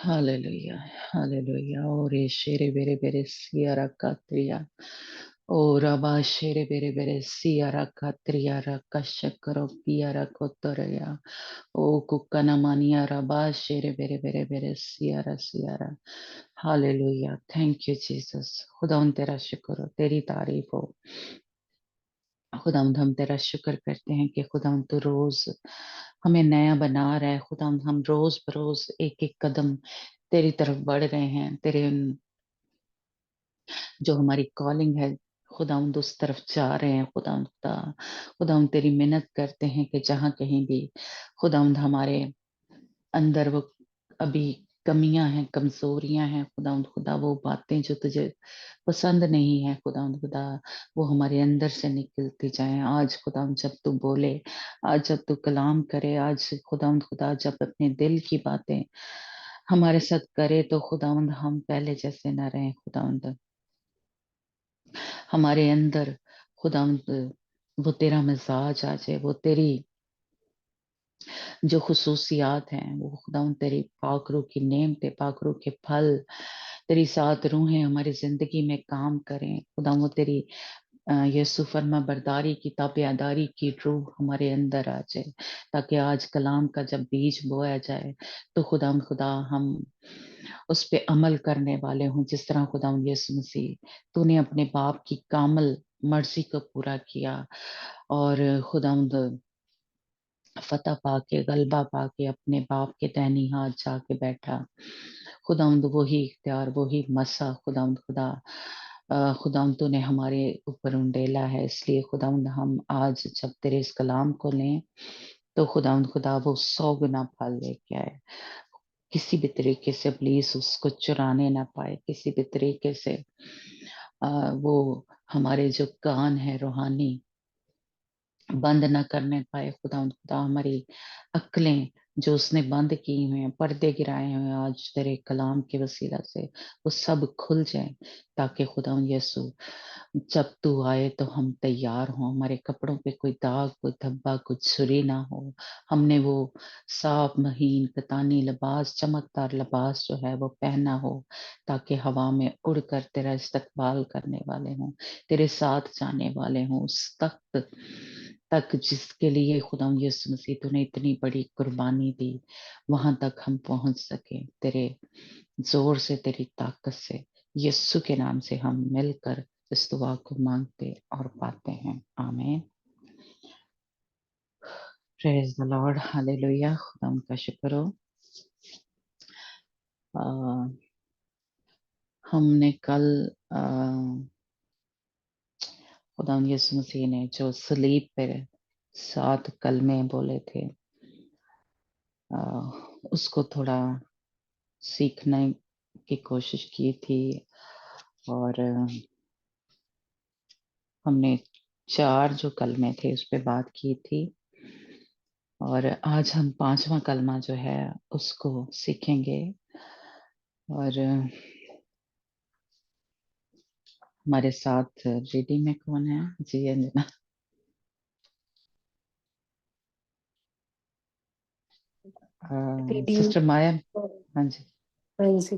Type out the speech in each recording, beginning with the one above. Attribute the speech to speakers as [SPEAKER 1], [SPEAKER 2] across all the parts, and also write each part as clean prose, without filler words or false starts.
[SPEAKER 1] Hallelujah, hallelujah. Ore shere bere bere siara katria. Ora ba shere bere bere siara katria rakashakaro piara kotoraya. O kukana maniara ba shere bere bere bere siara siara. Hallelujah. Thank you, Jesus. खुदावन तेरा शुक्र हो, तेरी तारीफ हो। खुदावंद हम तेरा शुक्र करते हैं कि खुदावंद तू रोज हमें नया बना रहा है। खुदावंद हम रोज बरोज एक एक कदम तेरी तरफ बढ़ रहे हैं। तेरे जो हमारी कॉलिंग है खुदावंद उस तरफ जा रहे हैं। खुदावंद खुदावंद तेरी मिन्नत करते हैं कि जहाँ कहीं भी खुदावंद हमारे अंदर वो अभी कमियां हैं, कमजोरियां हैं, खुदावंद खुदा वो बातें जो तुझे पसंद नहीं है खुदावंद खुदा वो हमारे अंदर से निकलती जाएं। आज खुदावंद जब तू बोले, आज जब तू कलाम करे, आज खुदावंद खुदा जब अपने दिल की बातें हमारे साथ करे तो खुदावंद हम पहले जैसे न रहें। खुदावंद हमारे अंदर खुदावंद वो तेरा मिजाज आ जाए, वो तेरी जो खुसूसियात हैं वो खुदावंद तेरी पाकरू की नेमतें, पाकरू के फल, तेरी सात रूहें हमारी जिंदगी में काम करें। खुदावंद वो तेरी यीशु फरमा बरदारी की ताबेदारी की रूह हमारे अंदर आ जाए, ताकि आज कलाम का जब बीज बोया जाए तो खुदा हम उस पे अमल करने वाले हों। जिस तरह खुदा यीशु मसीह तूने अपने बाप की कामल मर्जी को पूरा किया और खुदा फतह पाके गलबा पाके अपने बाप के दाहिनी हाथ जाके बैठा। खुदावंद वही इख्तियार, वही मसा खुदावंद खुदावंद तूने हमारे ऊपर उंडेला है। इसलिए खुदावंद हम आज जब तेरे इस कलाम को लें तो खुदावंद खुदा वो 100 गुना फल लेके आए। किसी भी तरीके से इब्लीस उसको चुराने ना पाए, किसी भी तरीके से वो हमारे जो कान है रूहानी बंद न करने पाए। खुदा हमारी अक्लें जो उसने बंद की हुई हैं, पर्दे गिराए हुए हैं, आज तेरे कलाम के वसीला से वो सब खुल जाए, ताकि खुदा यीशु जब तू आए तो हम तैयार हों। हमारे कपड़ों पे कोई दाग, कोई धब्बा, कुछ छुरी ना हो। हमने वो साफ महीन कतानी लिबास, चमकदार लिबास जो है वो पहना हो, ताकि हवा में उड़कर तेरा इस्तकबाल करने वाले हों, तेरे साथ जाने वाले हों उस तख्त तक जिसके लिए खुदा यीशु मसीह तूने इतनी बड़ी कुर्बानी दी, वहां तक हम पहुंच सके। तेरे जोर से, तेरी ताकत से, यीशु के नाम से हम मिलकर इस दुआ को मांगते और पाते हैं। आमीन। Praise the Lord, hallelujah. खुदा का शुक्र हो। हमने कल खुदा यीशु मसीह ने जो सलीब पे 7 कलमे बोले थे उसको थोड़ा सीखने की कोशिश की थी और हमने 4 जो कलमे थे उस पे बात की थी और आज हम 5वां कलमा जो है उसको सीखेंगे। और हमारे साथ रीडिंग में कौन है? जी अंजना।
[SPEAKER 2] रीडिंग।
[SPEAKER 1] सिस्टर माया। हाँ जी।
[SPEAKER 2] हाँ जी,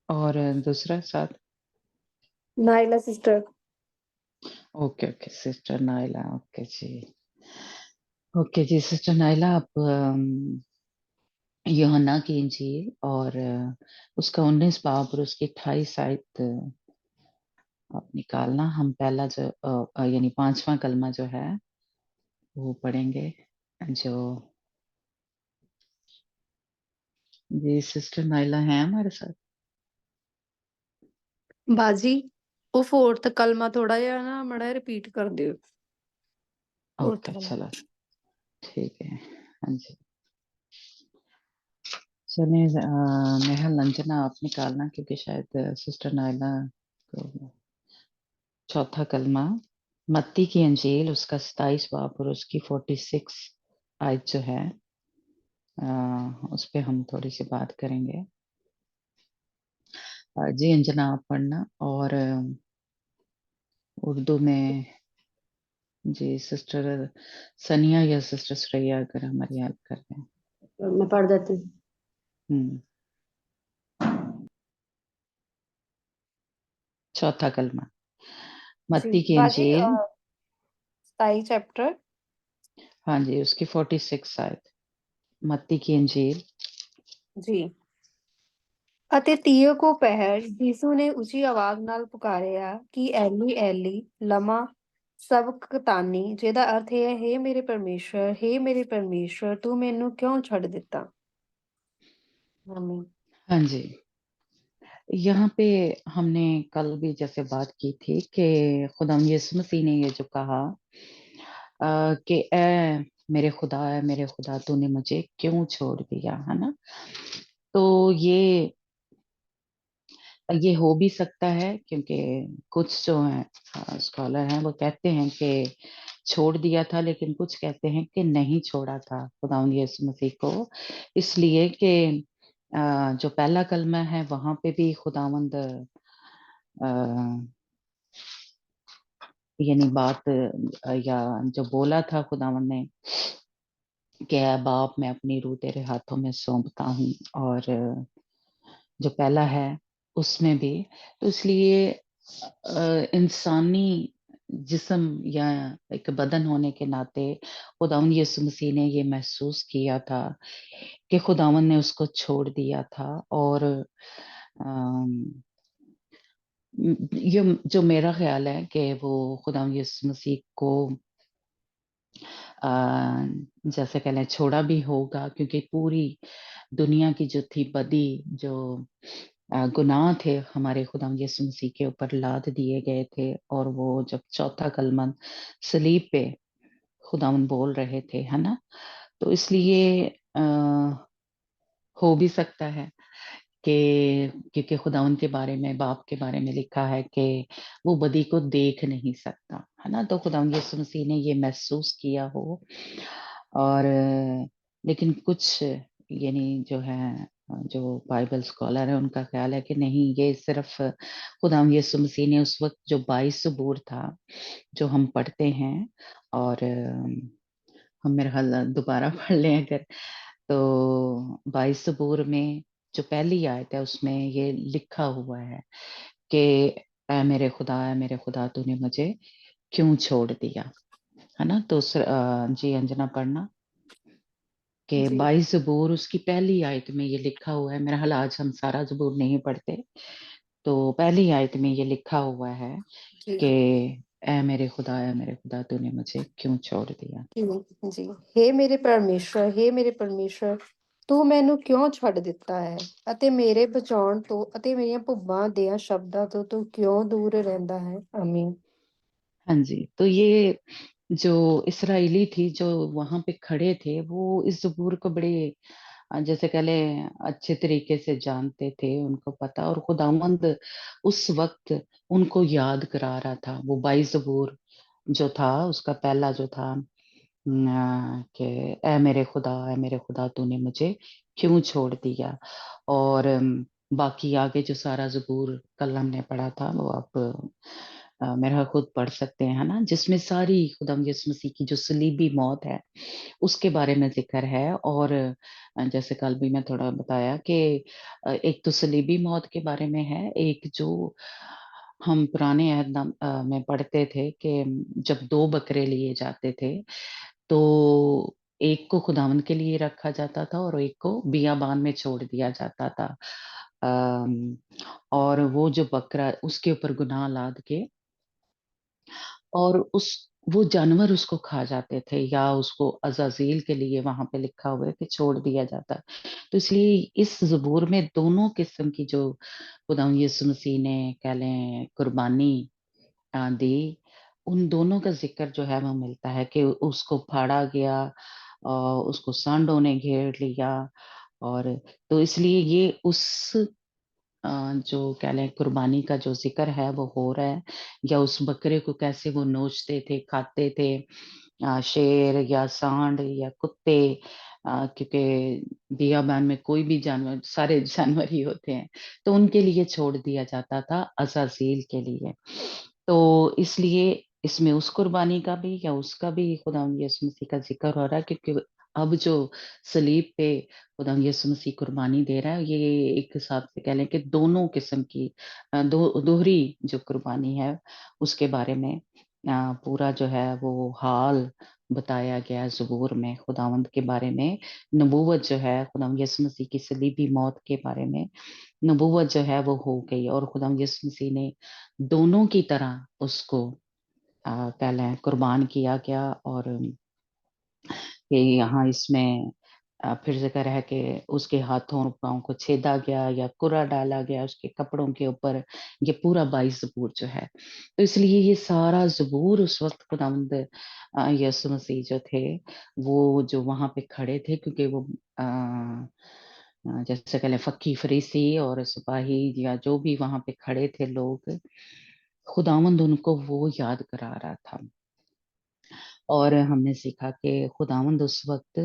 [SPEAKER 1] और दूसरा साथ
[SPEAKER 2] Naila sister.
[SPEAKER 1] Okay okay sister Naila. Okay जी, ओके जी सिस्टर नाइला, आप यूहन्ना की इंजील और उसका 19 बाब और उसकी 28 आयत आप निकालना। हम पहला जो यानी 5वां कलमा जो है वो पढ़ेंगे। जो जी सिस्टर नाइला है हमारे साथ।
[SPEAKER 2] बाजी वो 4th कलमा थोड़ा जिहा ना मड़ा रिपीट कर दियो।
[SPEAKER 1] ओके चलो ठीक है। हाँ जी चलिए, नेहा अंजना आप निकालना क्योंकि शायद सिस्टर नाइला को। चौथा कलमा मत्ती की अंजील उसका 27 बाब और उसकी 46 आयत जो है उस पे हम थोड़ी सी बात करेंगे। जी अंजना आप पढ़ना और उर्दू में जी सिस्टर सनिया या सिस्टर सुरैया अगर हमारी हेल्प कर दें।
[SPEAKER 2] मैं पढ़ देती हूँ।
[SPEAKER 1] चौथा कलमा,
[SPEAKER 2] जी
[SPEAKER 1] मत्ती की
[SPEAKER 2] बाजी
[SPEAKER 1] इंजील।
[SPEAKER 2] 27 चैप्टर।
[SPEAKER 1] हाँ जी, उसकी 46 शायद, मत्ती की इंजील।
[SPEAKER 2] जी। ਅਤੇ ਤੀਏ ਪਹਿਰ ਯੀशु ਨੇ ਉੱਚੀ ਆਵਾਜ਼ ਨਾਲ ਪੁਕਾਰਿਆ ਕਿ ਐਲੀ ਐਲੀ ਲਮਾ ਸਬਕਤਾਨੀ, ਜਿਹਦਾ ਅਰਥ ਹੈ, ਹੇ ਮੇਰੇ ਪਰਮੇਸ਼ਵਰ ਤੂੰ ਮੈਨੂੰ ਕਿਉਂ ਛੱਡ ਦਿੱਤਾ। ਆਮੀਨ।
[SPEAKER 1] हाँ जी, यहाँ पे हमने कल भी जैसे बात की थी कि खुदाम यीशु मसीह ने ये जो कहा कि ए मेरे खुदा तूने मुझे क्यों छोड़ दिया, है ना। तो ये हो भी सकता है क्योंकि कुछ जो है स्कॉलर हैं वो कहते हैं कि छोड़ दिया था, लेकिन कुछ कहते हैं कि नहीं छोड़ा था खुदावंद यीशु मसीह को, इसलिए कि जो पहला कलमा है वहां पे भी खुदावंद यानी बात या जो बोला था खुदावंद ने कि "ऐ बाप मैं अपनी रूह तेरे हाथों में सौंपता हूँ", और जो पहला है उसमें भी, तो इसलिए इंसानी जिस्म या एक बदन होने के नाते खुदावंद यीशु मसीह ने ये महसूस किया था कि खुदावंद ने उसको छोड़ दिया था। और अम, ये जो मेरा ख्याल है कि वो खुदावंद यीशु मसीह को जैसे कह लें छोड़ा भी होगा, क्योंकि पूरी दुनिया की जो थी बदी, जो गुनाह थे हमारे खुदावंद यीशु मसीह के ऊपर लाद दिए गए थे, और वो जब चौथा कलमा सलीब पे खुदावंद बोल रहे थे, है ना। तो इसलिए हो भी सकता है कि क्योंकि खुदावंद के बारे में, बाप के बारे में लिखा है कि वो बदी को देख नहीं सकता, है ना। तो खुदावंद यीशु मसीह ने ये महसूस किया हो। और लेकिन कुछ यानी जो है जो बाइबल स्कॉलर है उनका ख्याल है कि नहीं, ये सिर्फ खुदावंद यीशु मसीह ने उस वक्त जो 22 सबूर था जो हम पढ़ते हैं, और हम मेरे ख्याल दोबारा पढ़ लें अगर, तो 22 सबूर में जो पहली आयत है उसमें ये लिखा हुआ है कि ऐ मेरे खुदा तूने मुझे क्यों छोड़ दिया, है ना। तो जी अंजना पढ़ना कि
[SPEAKER 2] जी
[SPEAKER 1] 22 ज़बूर उसकी पहली आयत में ये लिखा हुआ है। मेरा हाल आज हम सारा ज़बूर नहीं पढ़ते, तो पहली आयत में ये लिखा हुआ है
[SPEAKER 2] जी
[SPEAKER 1] कि ऐ मेरे खुदा तूने मुझे क्यों छोड़ दिया।
[SPEAKER 2] ਜੀ ਜੀ। ਹੇ ਮੇਰੇ ਪਰਮੇਸ਼ਵਰ ਤੂੰ ਮੈਨੂੰ ਕਿਉਂ ਛੱਡ ਦਿੱਤਾ ਹੈ, ਅਤੇ ਮੇਰੇ ਬਚਾਉਣ ਤੋਂ ਅਤੇ ਮੇਰੀਆਂ ਭੁੱਬਾਂ ਦਿਆਂ ਸ਼ਬਦਾਂ ਤੋਂ ਤੂੰ ਕਿਉਂ ਦੂਰ ਰਹਿੰਦਾ ਹੈ। ਆਮੀਨ।
[SPEAKER 1] हाँ जी, तो ये जो इसराइली थी जो वहां पे खड़े थे, वो इस ज़बूर को बड़े जैसे कह लें अच्छे तरीके से जानते थे, उनको पता, और खुदावंद उस वक्त उनको याद करा रहा था। वो 22 ज़बूर जो था उसका पहला जो था कि ऐ मेरे खुदा तूने मुझे क्यों छोड़ दिया। और बाकी आगे जो सारा ज़बूर कल हमने पढ़ा था वो आप मेरा खुद पढ़ सकते हैं, है ना, जिसमें सारी खुदाम यीशु मसीह की जो सलीबी मौत है उसके बारे में जिक्र है। और जैसे कल भी मैं थोड़ा बताया कि एक तो सलीबी मौत के बारे में है, एक जो हम पुराने में पढ़ते थे कि जब दो बकरे लिए जाते थे तो एक को खुदावंद के लिए रखा जाता था और एक को बियाबान में छोड़ दिया जाता था। अम, और वो जो बकरा उसके ऊपर गुनाह लाद के और उस वो जानवर उसको खा जाते थे, या उसको अज़ाज़ील के लिए वहां पे लिखा हुआ है कि छोड़ दिया जाता। तो इसलिए इस ज़बूर में दोनों किस्म की जो खुदावंद यीशु मसीह ने कह लें कुर्बानी दी, उन दोनों का जिक्र जो है वो मिलता है कि उसको फाड़ा गया, उसको सांडों ने घेर लिया। और तो इसलिए ये उस जो कह लें कुर्बानी का जो जिक्र है वो हो रहा है, या उस बकरे को कैसे वो नोचते थे, खाते थे, शेर या सांड या कुत्ते, क्योंकि बियाबान में कोई भी जानवर, सारे जानवर ही होते हैं, तो उनके लिए छोड़ दिया जाता था अज़ाज़ील के लिए। तो इसलिए इसमें उस कुर्बानी का भी या उसका भी खुदा यीशु मसीह का जिक्र हो रहा है, क्योंकि अब जो सलीब पे खुदा यीशु मसीह कुर्बानी दे रहा है, ये एक हिसाब से कह लें कि दोनों किस्म की दोहरी जो कुर्बानी है उसके बारे में पूरा जो है वो हाल बताया गया है ज़बूर में खुदावंद के बारे में। नबूवत जो है खुदा यीशु मसीह की सलीबी मौत के बारे में नबूवत जो है वो हो गई, और खुदा यीशु मसीह ने दोनों की तरह उसको कह लें कुर्बान किया गया। और कि यहाँ इसमें फिर ज़िक्र है कि उसके हाथों और पाँव को छेदा गया या कुरा डाला गया उसके कपड़ों के ऊपर, ये पूरा 22 ज़बूर जो है। तो इसलिए ये सारा ज़बूर उस वक़्त खुदावंद यीशु मसीह जो थे, वो जो वहाँ पे खड़े थे, क्योंकि वो जैसे कह लें फ़क्की फरीसी और सिपाही या जो भी वहाँ पे खड़े थे लोग, खुदावंद उनको वो याद करा रहा था। और हमने सीखा कि खुदावंद उस वक़्त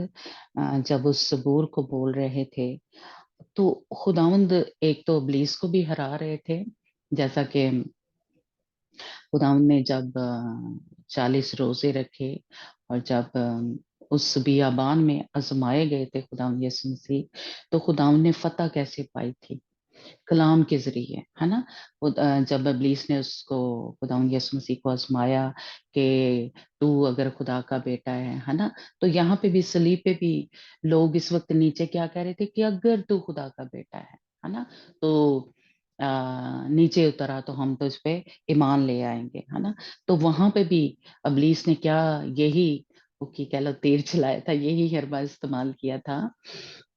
[SPEAKER 1] जब उस सबूर को बोल रहे थे, तो खुदावंद एक तो इब्लीस को भी हरा रहे थे, जैसा कि खुदावंद ने जब 40 रोज़े रखे और जब उस बियाबान में आज़माए गए थे खुदावंद यीशु मसीह, तो खुदावंद ने फ़तह कैसे पाई थी? कलाम के ज़रिए, है ना? जब इब्लीस ने उसको खुदावंद यीशु मसीह को आज़माया कि तू अगर खुदा का बेटा है ना? तो यहाँ पे भी सलीब पे भी लोग इस वक़्त नीचे क्या कह रहे थे कि अगर तू खुदा का बेटा है ना? तो नीचे उतरा तो हम तो इस पे ईमान ले आएँगे, है ना? तो वहाँ पे भी इब्लीस ने क्या यही वो की कह लो तीर चलाया था, यही हरबा इस्तेमाल किया था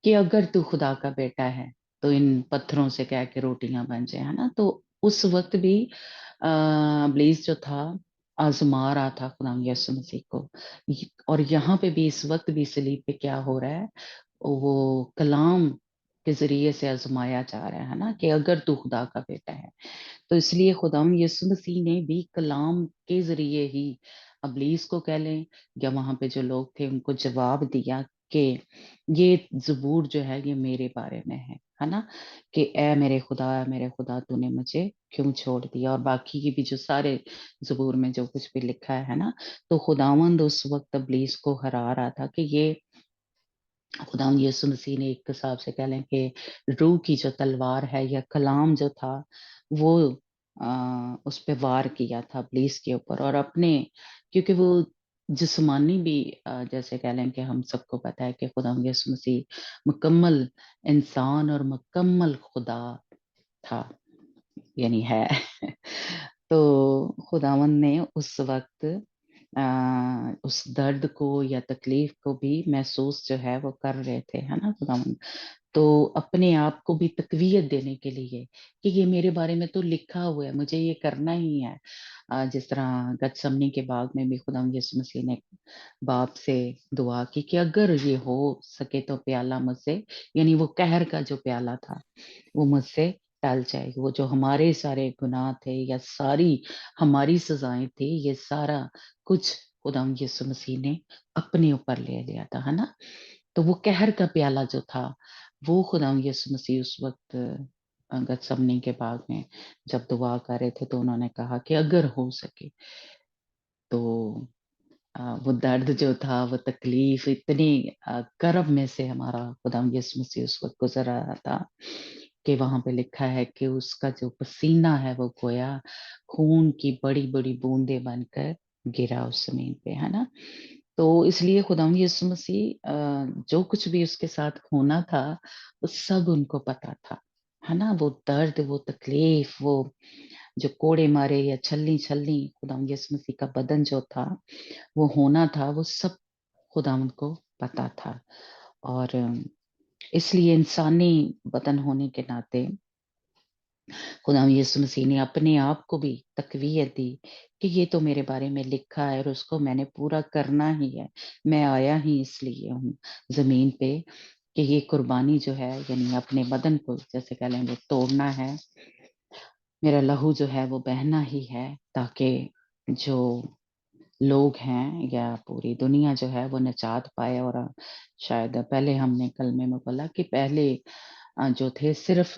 [SPEAKER 1] कि अगर तू खुदा का बेटा है, तो इन पत्थरों से कह के रोटियां बन जाए, है ना? तो उस वक्त भी इब्लीस जो था आजमा रहा था खुदा यीशु मसीह को। और यहाँ पे भी इस वक्त भी सलीब पे क्या हो रहा है, वो कलाम के जरिए से आजमाया जा रहा है ना, कि अगर तू खुदा का बेटा है। तो इसलिए खुदाम यीशु मसीह ने भी कलाम के जरिए ही इब्लीस को कह लें या वहां पे जो लोग थे उनको जवाब दिया कि ये ज़बूर जो है ये मेरे बारे में है ना? कि ए मेरे खुदा तूने मुझे क्यों छोड़ दिया, और बाकी की भी जो सारे ज़बूर में जो कुछ भी लिखा है ना, तो खुदावंद उस वक्त इब्लीस को हरा रहा था कि ये खुदावंद यीशु मसीह ने एक हिसाब से कह लें कि रूह की जो तलवार है या कलाम जो था वो उस पे वार किया था इब्लीस के ऊपर, और अपने क्योंकि वो जिस्मानी भी जैसे कह लें कि हम सबको पता है कि खुदावंद यीशु मसीह मुकम्मल इंसान और मुकम्मल खुदा था, यानी है। तो खुदावंद ने उस वक्त उस दर्द को या तकलीफ को भी महसूस जो है वो कर रहे थे, है ना खुदावंद? तो अपने आप को भी तकवीयत देने के लिए कि ये मेरे बारे में तो लिखा हुआ है, मुझे ये करना ही है। जिस तरह गतसमनी के बाग में भी खुदावंद यीशु मसीह ने बाप से दुआ की कि अगर ये हो सके तो प्याला मुझसे, यानी वो कहर का जो प्याला था वो मुझसे टल जाए। वो जो हमारे सारे गुनाह थे या सारी हमारी सजाएं थी, ये सारा कुछ खुदाम यीशु मसीह ने अपने ऊपर ले लिया था, है ना? तो वो कहर का प्याला जो था, वो खुदाम यीशु मसीह उस वक्त गतसमनी के बाग में जब दुआ कर रहे थे, तो उन्होंने कहा कि अगर हो सके तो वो दर्द जो था, वो तकलीफ इतनी कर्ब में से हमारा खुदाम यीशु मसीह उस वक़्त गुज़र रहा था कि वहाँ पे लिखा है कि उसका जो पसीना है वो गोया खून की बड़ी-बड़ी बूंदें बनकर गिरा उस ज़मीन पे, है ना? तो इसलिए खुदाम यीशु मसीह जो कुछ भी उसके साथ होना था, वो सब उनको पता था, है ना? वो दर्द, वो तकलीफ, वो जो कोड़े मारे या छलनी-छलनी खुदाम यीशु मसीह का बदन जो था, वो होना था, वो सब खुदावंद को पता था। और इसलिए इंसानी बदन होने के नाते खुदावंद यीशु मसीह ने अपने आप को भी तकवीयत दी कि ये तो मेरे बारे में लिखा है और उसको मैंने पूरा करना ही है। मैं आया ही इसलिए हूँ ज़मीन पे कि ये कुर्बानी जो है, यानी अपने बदन को जैसे कह लें वो तोड़ना है। मेरा लहू जो है वो बहना ही है, ताकि जो लोग हैं या पूरी दुनिया जो है वो निजात पाए। और शायद पहले हमने कलमे में बोला कि पहले जो थे सिर्फ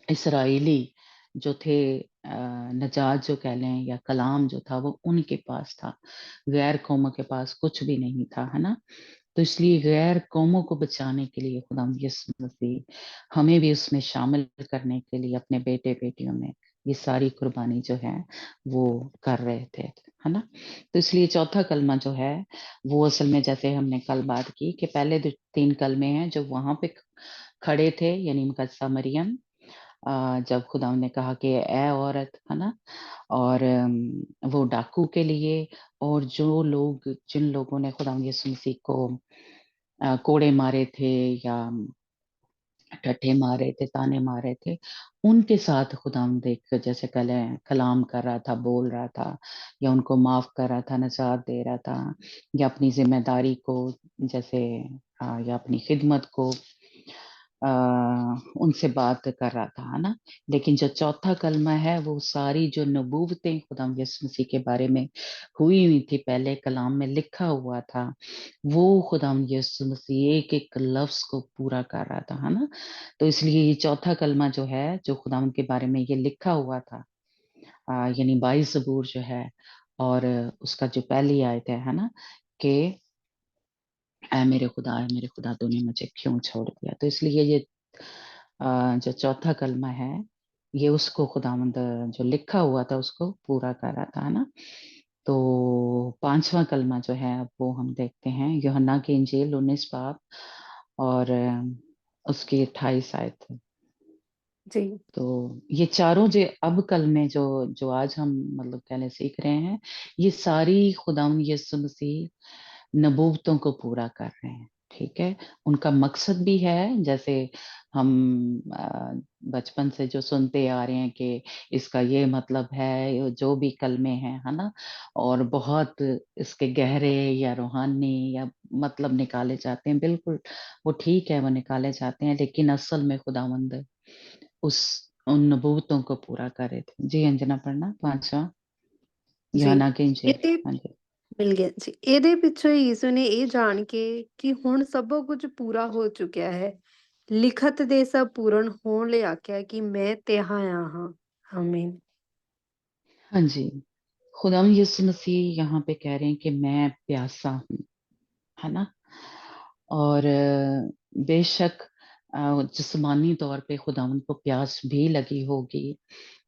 [SPEAKER 1] इस्राएली जो थे, नजात जो कह लें या कलाम जो था वो उनके पास था, गैर कौमों के पास कुछ भी नहीं था, है ना। तो इसलिए गैर कौमों को बचाने के लिए खुदा यीशु मसीह हमें भी उसमें शामिल करने के लिए अपने बेटे बेटियों में ये सारी कुर्बानी जो है वो कर रहे थे, है ना। तो इसलिए चौथा कलमा जो है वो असल में, जैसे हमने कल बात की कि पहले जो 3 कलमे हैं जो वहां पे खड़े थे, यानी मुकद्दसा मरियम, जब खुदा ने कहा कि ए औरत, है ना, और वो डाकू के लिए, और जो लोग, जिन लोगों ने खुदा यीशु मसीह को कोड़े मारे थे या ठट्ठे मारे थे, ताने मारे थे, उनके साथ खुदावंद एक जैसे कलाम कर रहा था, बोल रहा था, या उनको माफ कर रहा था, नजात दे रहा था, या अपनी जिम्मेदारी को जैसे या अपनी खिदमत को आ, उनसे बात कर रहा था, है ना। लेकिन जो चौथा कलमा है वो सारी जो नबूवतें खुदा यीशु मसीह के बारे में हुई हुई थी, पहले कलाम में लिखा हुआ था, वो खुदा यीशु मसीह एक एक लफ्ज को पूरा कर रहा था, है ना। तो इसलिए ये चौथा कलमा जो है, जो खुदा के बारे में ये लिखा हुआ था, यानी 22 ज़बूर जो है, और उसका जो पहली आयत है ना, कि ऐ मेरे खुदा तूने मुझे क्यों छोड़ दिया। तो इसलिए ये जो चौथा कलमा है, ये उसको खुदावंद जो लिखा हुआ था उसको पूरा कर रहा था, है ना। तो पांचवा कलमा जो है अब वो हम देखते हैं, यूहन्ना की इंजील 19 बाब और उसकी 28 आयत।
[SPEAKER 2] जी
[SPEAKER 1] तो ये चारों जो अब कल में जो आज हम मतलब कहने सीख रहे हैं, ये सारी खुदावंद यीशु मसीह नबूवतों को पूरा कर रहे हैं, ठीक है। उनका मकसद भी है, जैसे हम बचपन से जो सुनते आ रहे हैं कि इसका ये मतलब है, जो भी कलमे हैं, है ना, और बहुत इसके गहरे या रूहानी या मतलब निकाले जाते हैं, बिल्कुल वो ठीक है, वो निकाले जाते हैं, लेकिन असल में खुदावंद उस उन नबूवतों को पूरा कर रहे थे। जी अंजना, पढ़ना पांचवा
[SPEAKER 2] ਜੀ
[SPEAKER 1] यूहन्ना की इंजील।
[SPEAKER 2] ਇਹਦੇ
[SPEAKER 1] हाँ जी।
[SPEAKER 2] ਮਿਲ ਗਿਆ ਜੀ। ਇਹਦੇ ਪਿੱਛੋਂ ਯੀਸ਼ੂ ਨੇ ਇਹ ਜਾਣ ਕੇ ਕਿ ਹੁਣ ਸਭ ਕੁਝ ਪੂਰਾ ਹੋ ਚੁੱਕਿਆ ਹੈ, ਲਿਖਤ ਦੇ ਸਭ ਪੂਰਨ ਹੋਣ ਲਈ ਆਖਿਆ ਕਿ ਮੈਂ ਤਿਹਾਂ ਆਇਆ ਹਾਂ। ਆਮੀਨ।
[SPEAKER 1] हाँ जी, खुदाम यीशु मसीह यहाँ पे कह रहे हैं कि मैं प्यासा हूँ, है ना। और बेशक जिस्मानी तौर पे खुदावंद को प्यास भी लगी होगी,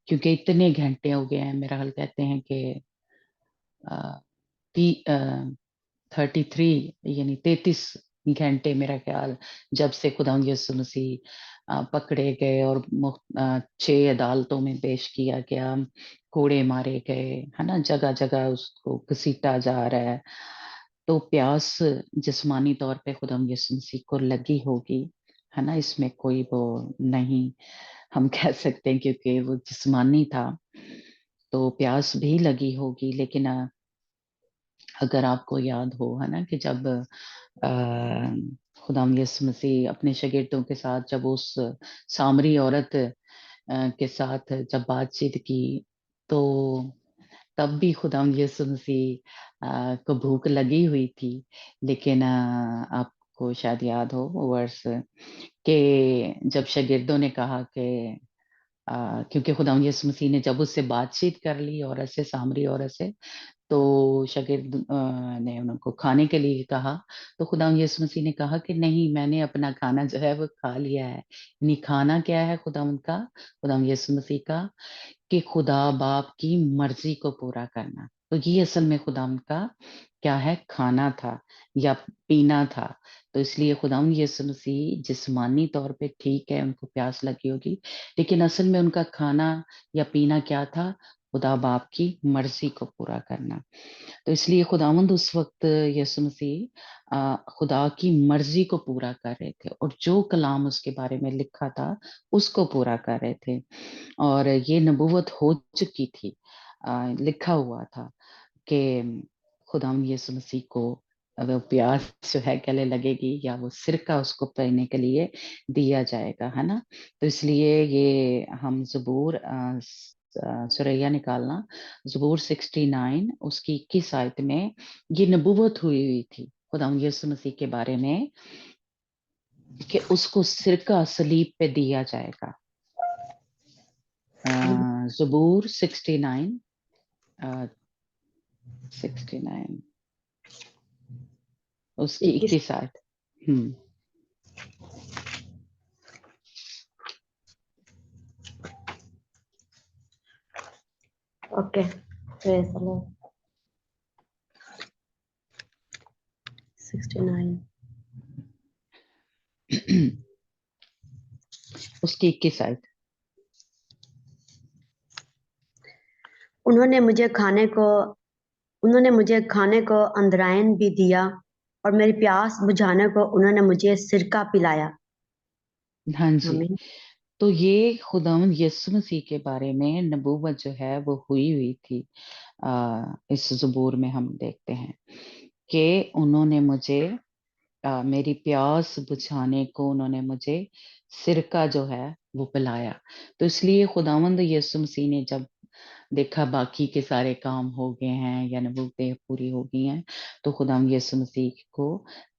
[SPEAKER 1] क्योंकि इतने घंटे हो गए हैं, मेरा हाल कहते हैं कि 33, यानी 33 घंटे मेरा ख्याल, जब से खुदावंद यीशु मसीह पकड़े गए और 6 अदालतों में पेश किया गया, कोड़े मारे गए, है ना, जगह जगह उसको घसीटा जा रहा है। तो प्यास जिस्मानी तौर पे खुदावंद यीशु मसीह को लगी होगी, है ना, इसमें कोई वो नहीं, हम कह सकते हैं, क्योंकि वो जिस्मानी था तो प्यास भी लगी होगी। लेकिन अगर आपको याद हो, है ना, कि जब खुदाम यीशु मसीह अपने शागिर्दों के साथ जब उस सामरी औरत के साथ जब बातचीत की, तो तब भी खुदाम यीशु मसीह को भूख लगी हुई थी। लेकिन आपको शायद याद हो वो वर्ष, कि जब शागिर्दों ने कहा कि क्योंकि खुदाम यीशु मसीह ने जब उससे बातचीत कर ली, औरत से, सामरी औरत से, तो शागिर्द ने उनको खाने के लिए कहा। तो खुदा यीशु मसीह ने कहा कि नहीं, मैंने अपना खाना जो है वो खा लिया है। यानी खाना क्या है खुदा उनका, खुदा यीशु मसीह का, कि खुदा बाप की मर्जी को पूरा करना। तो ये असल में खुदा का क्या है, खाना था या पीना था। तो इसलिए खुदा यीशु मसीह जिस्मानी तौर पे ठीक है, उनको प्यास लगी होगी, लेकिन असल में उनका खाना या पीना क्या था, खुदा बाप की मर्जी को पूरा करना। तो इसलिए खुदावंद उस वक्त यीशु मसीह खुदा की मर्जी को पूरा कर रहे थे, और जो कलाम उसके बारे में लिखा था उसको पूरा कर रहे थे। और ये नबूवत हो चुकी थी, लिखा हुआ था कि खुदावंद यीशु मसीह को वो प्यास जो है गले लगेगी, या वो सिरका उसको पीने के लिए दिया जाएगा, है ना। तो इसलिए ये हम ज़बूर सुरैया निकालना, ज़बूर 69 उसकी 21 आयत में ये नबूवत हुई हुई थी खुदावंद यीशु मसीह के बारे में, कि उसको सिरका सलीब पे दिया जाएगा। ज़बूर 69 69 उसकी 21 आयत।
[SPEAKER 3] Okay, praise the Lord. 69
[SPEAKER 1] उसकी 21 आयत।
[SPEAKER 3] उन्होंने मुझे खाने को अंधरायन भी दिया और मेरी प्यास बुझाने को उन्होंने मुझे सिरका पिलाया।
[SPEAKER 1] हाँ जी,
[SPEAKER 3] आमीन।
[SPEAKER 1] तो ये खुदावंद यीशु मसीह के बारे में नबूवत जो है वो हुई थी। इस ज़बूर में हम देखते हैं कि उन्होंने मुझे मेरी प्यास बुझाने को उन्होंने मुझे सिरका जो है वो पिलाया। तो इसलिए खुदावंद यीशु मसीह ने जब देखा बाकी के सारे काम हो गए हैं या नबूवतें पूरी हो गई हैं, तो खुदावंद यीशु मसीह को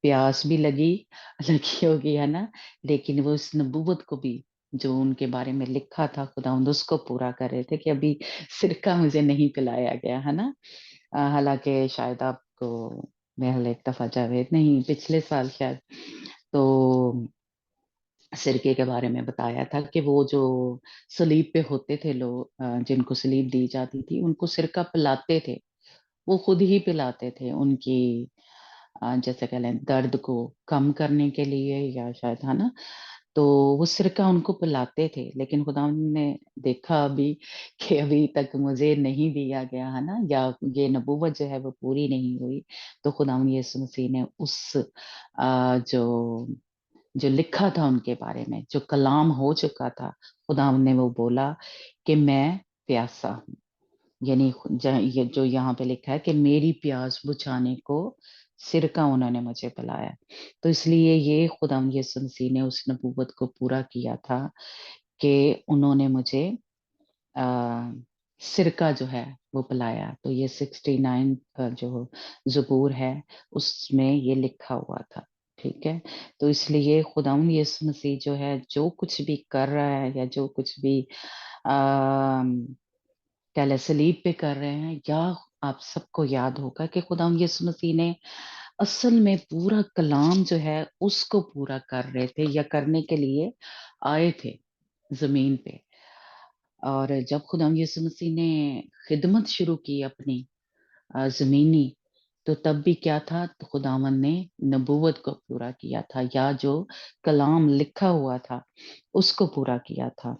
[SPEAKER 1] प्यास भी लगी लगी होगी, है ना? लेकिन वो इस नबूवत को भी जो उनके बारे में लिखा था खुदावंद उसको पूरा कर रहे थे कि अभी सिरका मुझे नहीं पिलाया गया, है ना? हालांकि शायद आपको महल एक दफा जावेद नहीं पिछले साल शायद तो सिरके के बारे में बताया था कि वो जो सलीब पे होते थे लोग, जिनको सलीब दी जाती थी उनको सिरका पिलाते थे। वो खुद ही पिलाते थे उनकी जैसे कह लें दर्द को कम करने के लिए या शायद, है ना? तो वो सिरका उनको पिलाते थे, लेकिन खुदा ने देखा अभी कि अभी तक मुझे नहीं दिया गया, है ना? या ये नबूवत जो है वो पूरी नहीं हुई, तो खुदा यीशु मसीह ने उस जो जो लिखा था उनके बारे में, जो कलाम हो चुका था, खुदा ने वो बोला कि मैं प्यासा हूँ। यानी ये जो यहाँ पे लिखा है कि मेरी प्यास बुझाने को सिरका उन्होंने मुझे पिलाया। तो इसलिए ये खुदा यीशु मसीह ने उस नबूवत को पूरा किया था कि उन्होंने मुझे अ, सिरका जो है वो पिलाया। तो ये 69 का जो ज़बूर है उसमें ये लिखा हुआ था, ठीक है? तो इसलिए खुदावंद यीशु मसीह जो है जो कुछ भी कर रहा है या जो कुछ भी कह लें सलीब पे कर रहे हैं, या आप सबको याद होगा कि खुदावंद यीशु मसीह ने असल में पूरा कलाम जो है उसको पूरा कर रहे थे या करने के लिए आए थे जमीन पे। और जब खुदावंद यीशु मसीह ने खिदमत शुरू की अपनी ज़मीनी, तो तब भी क्या था? तो खुदावंद ने नबूवत को पूरा किया था या जो कलाम लिखा हुआ था, उसको पूरा किया था।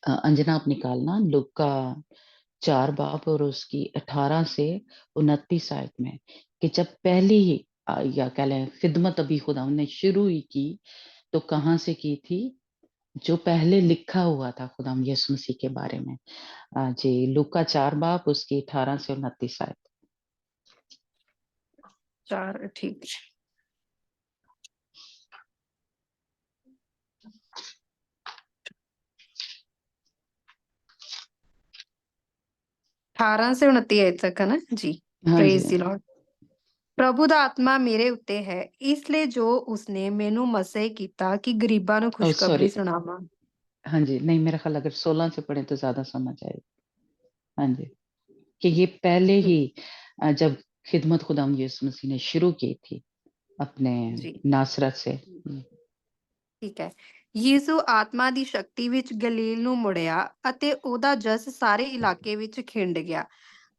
[SPEAKER 1] अंजना आप निकालना लूका 4 बाब और उसकी 18 से 29 आयत में कि जब पहली ही या कह लें खिदमत अभी खुदावंद ने शुरू ही की, तो कहाँ से की थी? जो पहले लिखा हुआ था खुदाम यीशु मसीह के बारे में। जी लूका 4 बाब उसकी 18 से 29 आयत।
[SPEAKER 2] 4 ठीक। 18 से 29 आयत तक है ना जी।
[SPEAKER 1] हाँ जी,
[SPEAKER 2] प्रेज द लॉर्ड। ਪ੍ਰਭੂ ਦਾ ਆਤਮਾ ਮੇਰੇ ਉੱਤੇ ਹੈ, ਇਸ ਲਈ ਜੋ ਉਸਨੇ ਮੈਨੂੰ ਮਸੀਹ ਕੀਤਾ कि गरीबां ਨੂੰ
[SPEAKER 1] ओह
[SPEAKER 2] खुशखबरी
[SPEAKER 1] सॉरी,
[SPEAKER 2] सुनावां।
[SPEAKER 1] हाँ जी, नहीं मेरा ख्याल अगर 16 से पढ़े तो ज्यादा समझ आएगी। हाँ जी, कि ये पहले ही जब खिदमत खुदाम यीशु मसीह ने शुरू की थी अपने
[SPEAKER 2] जी
[SPEAKER 1] नासरत से।
[SPEAKER 2] ਠੀਕ ਹੈ। ਯੀਸ਼ੂ ਆਤਮਾ ਦੀ ਸ਼ਕਤੀ ਵਿੱਚ ਗਲੀਲ ਨੂੰ ਮੁੜਿਆ ਅਤੇ ਉਹਦਾ ਜਸ ਸਾਰੇ ਇਲਾਕੇ ਵਿੱਚ ਖਿੰਡ ਗਿਆ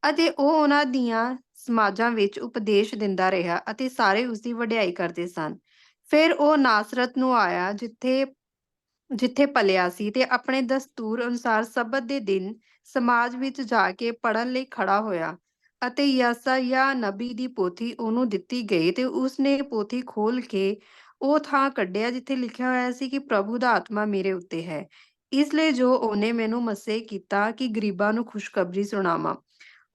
[SPEAKER 2] ਅਤੇ ਉਹ ਉਹਨਾਂ ਦੀਆਂ ਸਮਾਜਾਂ ਵਿੱਚ ਉਪਦੇਸ਼ ਦਿੰਦਾ ਰਿਹਾ ਅਤੇ ਸਾਰੇ ਉਸਦੀ ਵਡਿਆਈ ਕਰਦੇ ਸਨ। ਫਿਰ ਉਹ ਨਾਸਰਤ ਨੂੰ ਆਇਆ ਜਿੱਥੇ ਪਲਿਆ ਸੀ ਤੇ ਆਪਣੇ ਦਸਤੂਰ ਅਨੁਸਾਰ ਸਬਤ ਦੇ ਦਿਨ ਸਮਾਜ ਵਿੱਚ ਜਾ ਕੇ ਪੜ੍ਹਨ ਲਈ ਖੜਾ ਹੋਇਆ ਅਤੇ ਯਸਾਯਾਹ ਨਬੀ ਦੀ ਪੋਥੀ ਉਹਨੂੰ ਦਿੱਤੀ ਗਈ ਤੇ ਉਸਨੇ ਪੋਥੀ ਖੋਲ ਕੇ ਉਹ ਥਾਂ ਕੱਢਿਆ ਜਿੱਥੇ ਲਿਖਿਆ ਹੋਇਆ ਸੀ ਕਿ ਪ੍ਰਭੂ ਦਾ ਆਤਮਾ ਮੇਰੇ ਉੱਤੇ ਹੈ, ਇਸ ਲਈ ਜੋ ਉਹਨੇ ਮੈਨੂੰ ਮਸੀਹ ਕੀਤਾ ਕਿ ਗਰੀਬਾਂ ਨੂੰ ਖੁਸ਼ਖਬਰੀ ਸੁਣਾਵਾਂ।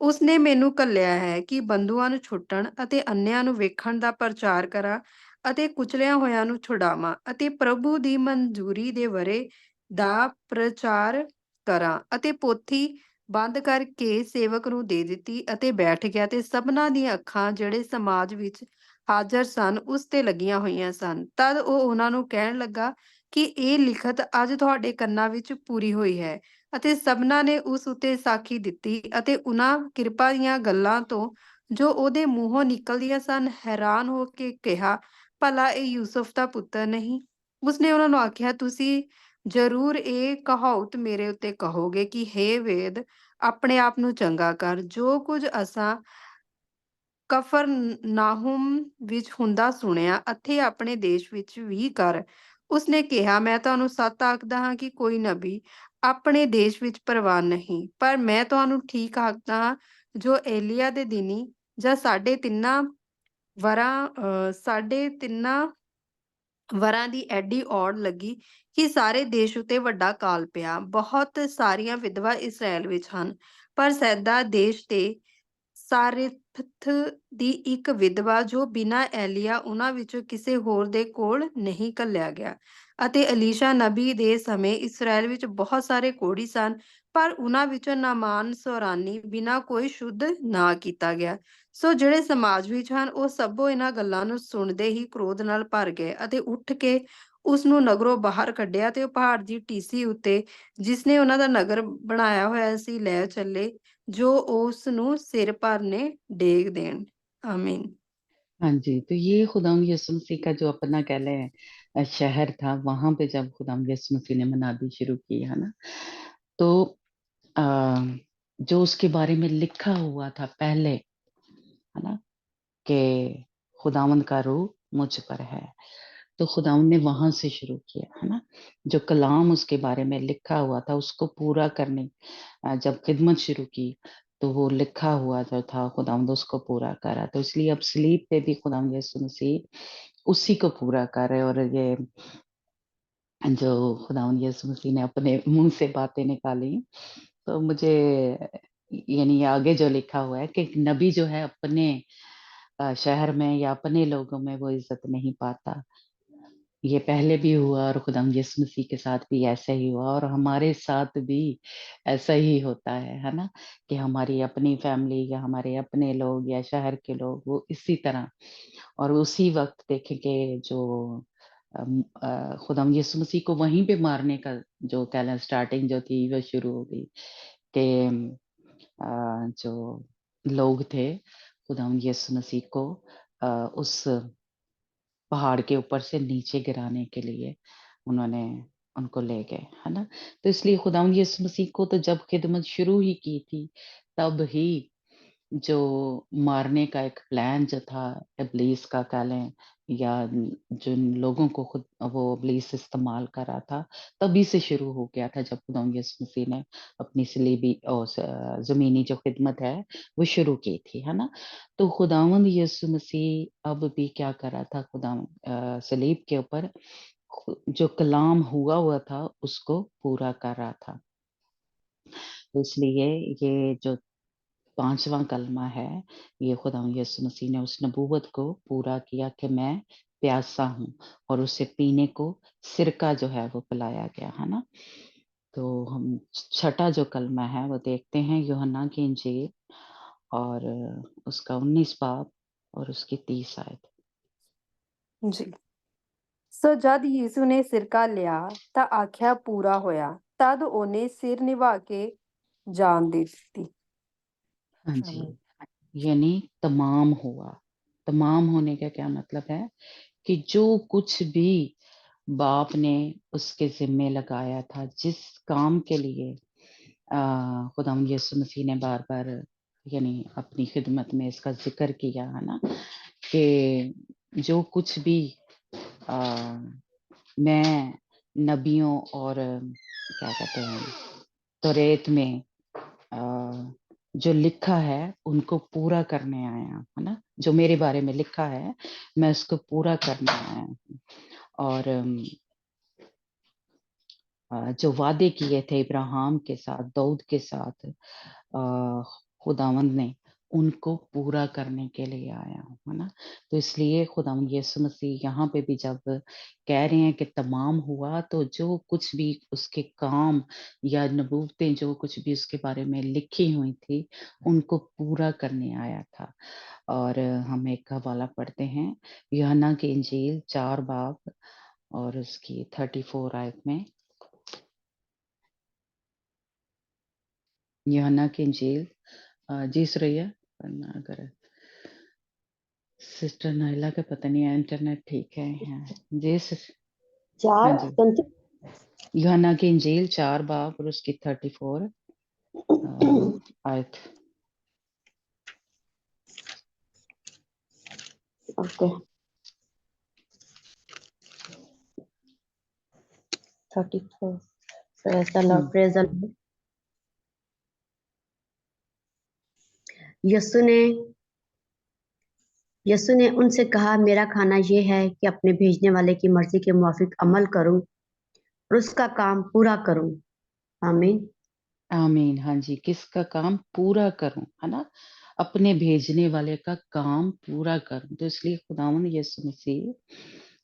[SPEAKER 2] ਉਸਨੇ ਮੈਨੂੰ ਘੱਲਿਆ ਹੈ ਕਿ ਬੰਧੂਆਂ ਨੂੰ ਛੁੱਟਣ ਅਤੇ ਅੰਨ੍ਹਿਆਂ ਨੂੰ ਵੇਖਣ ਦਾ ਪ੍ਰਚਾਰ ਕਰਾਂ ਅਤੇ ਕੁਚਲਿਆ ਹੋਇਆਂ ਨੂੰ ਛੁਡਾਵਾਂ ਅਤੇ ਪ੍ਰਭੂ ਦੀ ਮਨਜ਼ੂਰੀ ਦੇ ਵਰ੍ਹੇ ਦਾ ਪ੍ਰਚਾਰ ਕਰਾਂ। ਅਤੇ ਪੋਥੀ ਬੰਦ ਕਰਕੇ ਸੇਵਕ ਨੂੰ ਦੇ ਦਿੱਤੀ ਅਤੇ ਬੈਠ ਗਿਆ ਤੇ ਸਭਨਾਂ ਦੀਆਂ ਅੱਖਾਂ ਜਿਹੜੇ ਸਮਾਜ ਵਿੱਚ ਹਾਜ਼ਰ ਸਨ ਉਸ ਤੇ ਲੱਗੀਆਂ ਹੋਈਆਂ ਸਨ। ਤਦ ਉਹ ਉਹਨਾਂ ਨੂੰ ਕਹਿਣ ਲੱਗਾ, ਕਿ ਇਹ ਲਿਖਤ ਅੱਜ ਤੁਹਾਡੇ ਕੰਨਾਂ ਵਿੱਚ ਪੂਰੀ ਹੋਈ ਹੈ। ਅਤੇ ਸਭਨਾਂ ਨੇ ਉਸ ਉੱਤੇ ਸਾਖੀ ਦਿੱਤੀ ਅਤੇ ਉਹਨਾਂ ਕਿਰਪਾ ਦੀਆਂ ਗੱਲਾਂ ਤੋਂ ਜੋ ਉਹਦੇ ਮੂੰਹੋਂ ਨਿਕਲਦੀਆਂ ਸਨ ਹੈਰਾਨ ਹੋ ਕੇ ਕਿਹਾ, ਭਲਾ ਇਹ ਯੂਸਫ ਦਾ ਪੁੱਤਰ ਨਹੀਂ? ਉਸਨੇ ਉਹਨਾਂ ਨੂੰ ਆਖਿਆ, ਤੁਸੀਂ ਜ਼ਰੂਰ ਇਹ ਕਹਾਉਤ ਮੇਰੇ ਉੱਤੇ ਕਹੋਗੇ ਕਿ ਹੇ ਵੇਦ, ਆਪਣੇ ਆਪ ਨੂੰ ਚੰਗਾ ਕਰ। ਜੋ ਕੁਝ ਅਸਾਂ ਕਫਰਨਾਹੁਮ ਵਿੱਚ ਹੁੰਦਾ ਸੁਣਿਆ, ਇੱਥੇ ਆਪਣੇ ਦੇਸ਼ ਵਿੱਚ ਵੀ ਕਰ। ਉਸਨੇ ਕਿਹਾ, ਮੈਂ ਤੁਹਾਨੂੰ ਸੱਚ ਆਖਦਾ ਹਾਂ ਕਿ ਕੋਈ ਨਬੀ ਆਪਣੇ ਦੇਸ਼ ਵਿੱਚ ਪ੍ਰਵਾਨ ਨਹੀਂ, ਪਰ ਮੈਂ ਤੁਹਾਨੂੰ ਠੀਕ ਆਖਦਾ ਹਾਂ, ਜੋ ਏਲੀਆ ਦੇ ਦਿਨੀ ਜਾਂ ਸਾਢੇ ਤਿੰਨਾਂ ਵਰਾਂ ਦੀ ਐਡੀ ਔੜ ਲੱਗੀ ਕਿ ਸਾਰੇ ਦੇਸ਼ ਉੱਤੇ ਵੱਡਾ ਕਾਲ ਪਿਆ। ਬਹੁਤ ਸਾਰੀਆਂ ਵਿਧਵਾ ਇਸਰਾਏਲ ਵਿੱਚ ਹਨ, ਪਰ ਸੈਦਾ ਦੇਸ਼ ਤੇ ਸਾਰੇਪਥ ਦੀ ਇੱਕ ਵਿਧਵਾ ਜੋ ਬਿਨਾਂ ਏਲੀਆ ਉਹਨਾਂ ਵਿੱਚੋਂ ਕਿਸੇ ਹੋਰ ਦੇ ਕੋਲ ਨਹੀਂ ਘੱਲਿਆ ਗਿਆ। ਅਤੇ ਅਲੀਸ਼ਾ ਨਬੀ ਦੇ ਸਮੇਂ ਇਸਰਾਏਲ ਵਿੱਚ ਬਹੁਤ ਸਾਰੇ ਕੋढ़ੀ ਸਨ, ਪਰ ਉਹਨਾਂ ਵਿੱਚੋਂ ਨਾਮਾਨ ਸੌਰਾਨੀ ਬਿਨਾਂ ਕੋਈ ਸ਼ੁੱਧ ਨਾ ਕੀਤਾ ਗਿਆ। ਸੋ ਜਿਹੜੇ ਸਮਾਜ ਵਿੱਚ ਹਨ, ਉਹ ਸਭੋ ਇਹਨਾਂ ਗੱਲਾਂ ਨੂੰ ਸੁਣਦੇ ਹੀ ਕ੍ਰੋਧ ਨਾਲ ਭਰ ਗਏ ਅਤੇ ਉੱਠ ਕੇ ਉਸ ਨੂੰ ਨਗਰੋਂ ਬਾਹਰ ਕੱਢਿਆ ਤੇ ਉਹ ਪਹਾੜ ਦੀ ਟੀਸੀ ਉੱਤੇ, ਜਿਸਨੇ ਉਹਨਾਂ ਦਾ ਨਗਰ ਬਣਾਇਆ ਹੋਇਆ ਸੀ, ਲੈ ਚੱਲੇ, ਜੋ ਉਸ ਨੂੰ ਸਿਰ ਭਰਨੇ ਡੇਗ ਦੇਣ। आमीन।
[SPEAKER 1] हाँ जी, तो ये खुदाम यीशु मसीह का जो अपना कह लें शहर था, वहां पे जब खुदाम यीशु मसीह ने मनादी शुरू की, है ना, तो अ, जो उसके बारे में लिखा हुआ था पहले, है ना, कि खुदावंद का रूह मुझ पर है, तो खुदावंद ने वहां से शुरू किया, है ना, जो कलाम उसके बारे में लिखा हुआ था उसको पूरा करने जब खिदमत शुरू की, तो वो लिखा हुआ जो था खुदावंद उसको पूरा करा। तो इसलिए अब सलीब पे भी खुदावंद यीशु मसीह उसी को पूरा कर रहे, और ये जो खुदावंद यीशु मसीह ने अपने मुंह से बातें निकाली, तो मुझे यानी आगे जो लिखा हुआ है कि नबी जो है अपने शहर में या अपने लोगों में वो इज्जत नहीं पाता। ये पहले भी हुआ और खुदावंद यीशु मसीह के साथ भी ऐसा ही हुआ, और हमारे साथ भी ऐसा ही होता है ना, कि हमारी अपनी फैमिली या हमारे अपने लोग या शहर के लोग वो इसी तरह, और उसी वक्त देखेंगे जो खुदावंद यीशु मसीह को वहीं पे मारने का जो कह लें स्टार्टिंग जो थी वो शुरू हो गई, कि जो लोग थे खुदावंद यीशु मसीह को उस पहाड़ के ऊपर से नीचे गिराने के लिए उन्होंने उनको ले गए, है ना। तो इसलिए खुदावंद यीशु मसीह को तो जब खिदमत शुरू ही की थी, तब ही जो मारने का एक प्लान जो था इब्लीस का कह लें, या जिन लोगों को खुद वो इब्लीस इस्तेमाल कर रहा था, तभी से शुरू हो गया था, जब खुदावंद यीशु मसीह ने अपनी सलीबी और ज़मीनी जो खिदमत है वो शुरू की थी, है ना। तो खुदावंद यीशु मसीह अब भी क्या कर रहा था, सलीब के ऊपर जो कलाम हुआ था उसको पूरा कर रहा था। तो इसलिए ये जो 5वां कलमा है, ये खुदावंद यीशु मसीह ने उस नबूवत को पूरा किया कि मैं प्यासा हूँ, और उसे पीने को सिरका जो है वो पिलाया गया, है ना। तो हम छठा जो कलमा है वो देखते हैं यूहन्ना की इंजील और उसका 19 बाब और उसकी 30 आयत।
[SPEAKER 2] जी। ਸੋ ਜਦ ਯੀਸ਼ੂ ਨੇ ਸਿਰਕਾ ਲਿਆ ਤਾਂ ਆਖਿਆ ਪੂਰਾ ਹੋਇਆ, ਤਦ ਉਹਨੇ ਸਿਰ ਨਿਭਾ ਕੇ ਜਾਨ ਦੇ ਦਿੱਤੀ।
[SPEAKER 1] हाँ जी,
[SPEAKER 2] आमीन।
[SPEAKER 1] यानी तमाम हुआ। तमाम होने का क्या मतलब है, कि जो कुछ भी बाप ने उसके ज़िम्मे लगाया था, जिस काम के लिए खुदावंद यीशु मसीह ने बार-बार यानी अपनी खिदमत में इसका ज़िक्र किया, है ना, कि जो कुछ भी मैं नबियों और क्या कहते हैं तौरेत में जो लिखा है उनको पूरा करने आया हूँ, है ना। जो मेरे बारे में लिखा है मैं उसको पूरा करने आया हूँ, और जो वादे किए थे इब्राहिम के साथ, दाऊद के साथ, खुदावंद ने उनको पूरा करने के लिए आया हूँ, है ना। तो इसलिए खुदावंद यीशु मसीह यहाँ पे भी जब कह रहे हैं कि तमाम हुआ, तो जो कुछ भी उसके काम या नबूवतें जो कुछ भी उसके बारे में लिखी हुई थी उनको पूरा करने आया था। और हम एक हवाला पढ़ते हैं यूहन्ना की इंजील 4 बाब اور اس کی 34 آیت میں یوحنا کی انجیل جی سریا ورنہ اگر سسٹر نائلہ کا پتہ نہیں ہے انٹرنیٹ ٹھیک ہے ہاں جی ہاں جی
[SPEAKER 3] 4:20
[SPEAKER 1] یوحنا کی انجیل 4 باب اور اس کی 34 آیت.
[SPEAKER 3] اوکے 34 پریز دی لارڈ پریز دی لارڈ یسوع نے ان سے کہا میرا کھانا یہ ہے کہ اپنے بھیجنے والے کی مرضی کے موافق عمل کروں اور اس کا کام پورا کروں آمین
[SPEAKER 1] آمین. ہاں جی کس کا کام پورا کروں ہے نا اپنے بھیجنے والے کا کام پورا کروں. تو اس لیے خداوند یسوع مسیح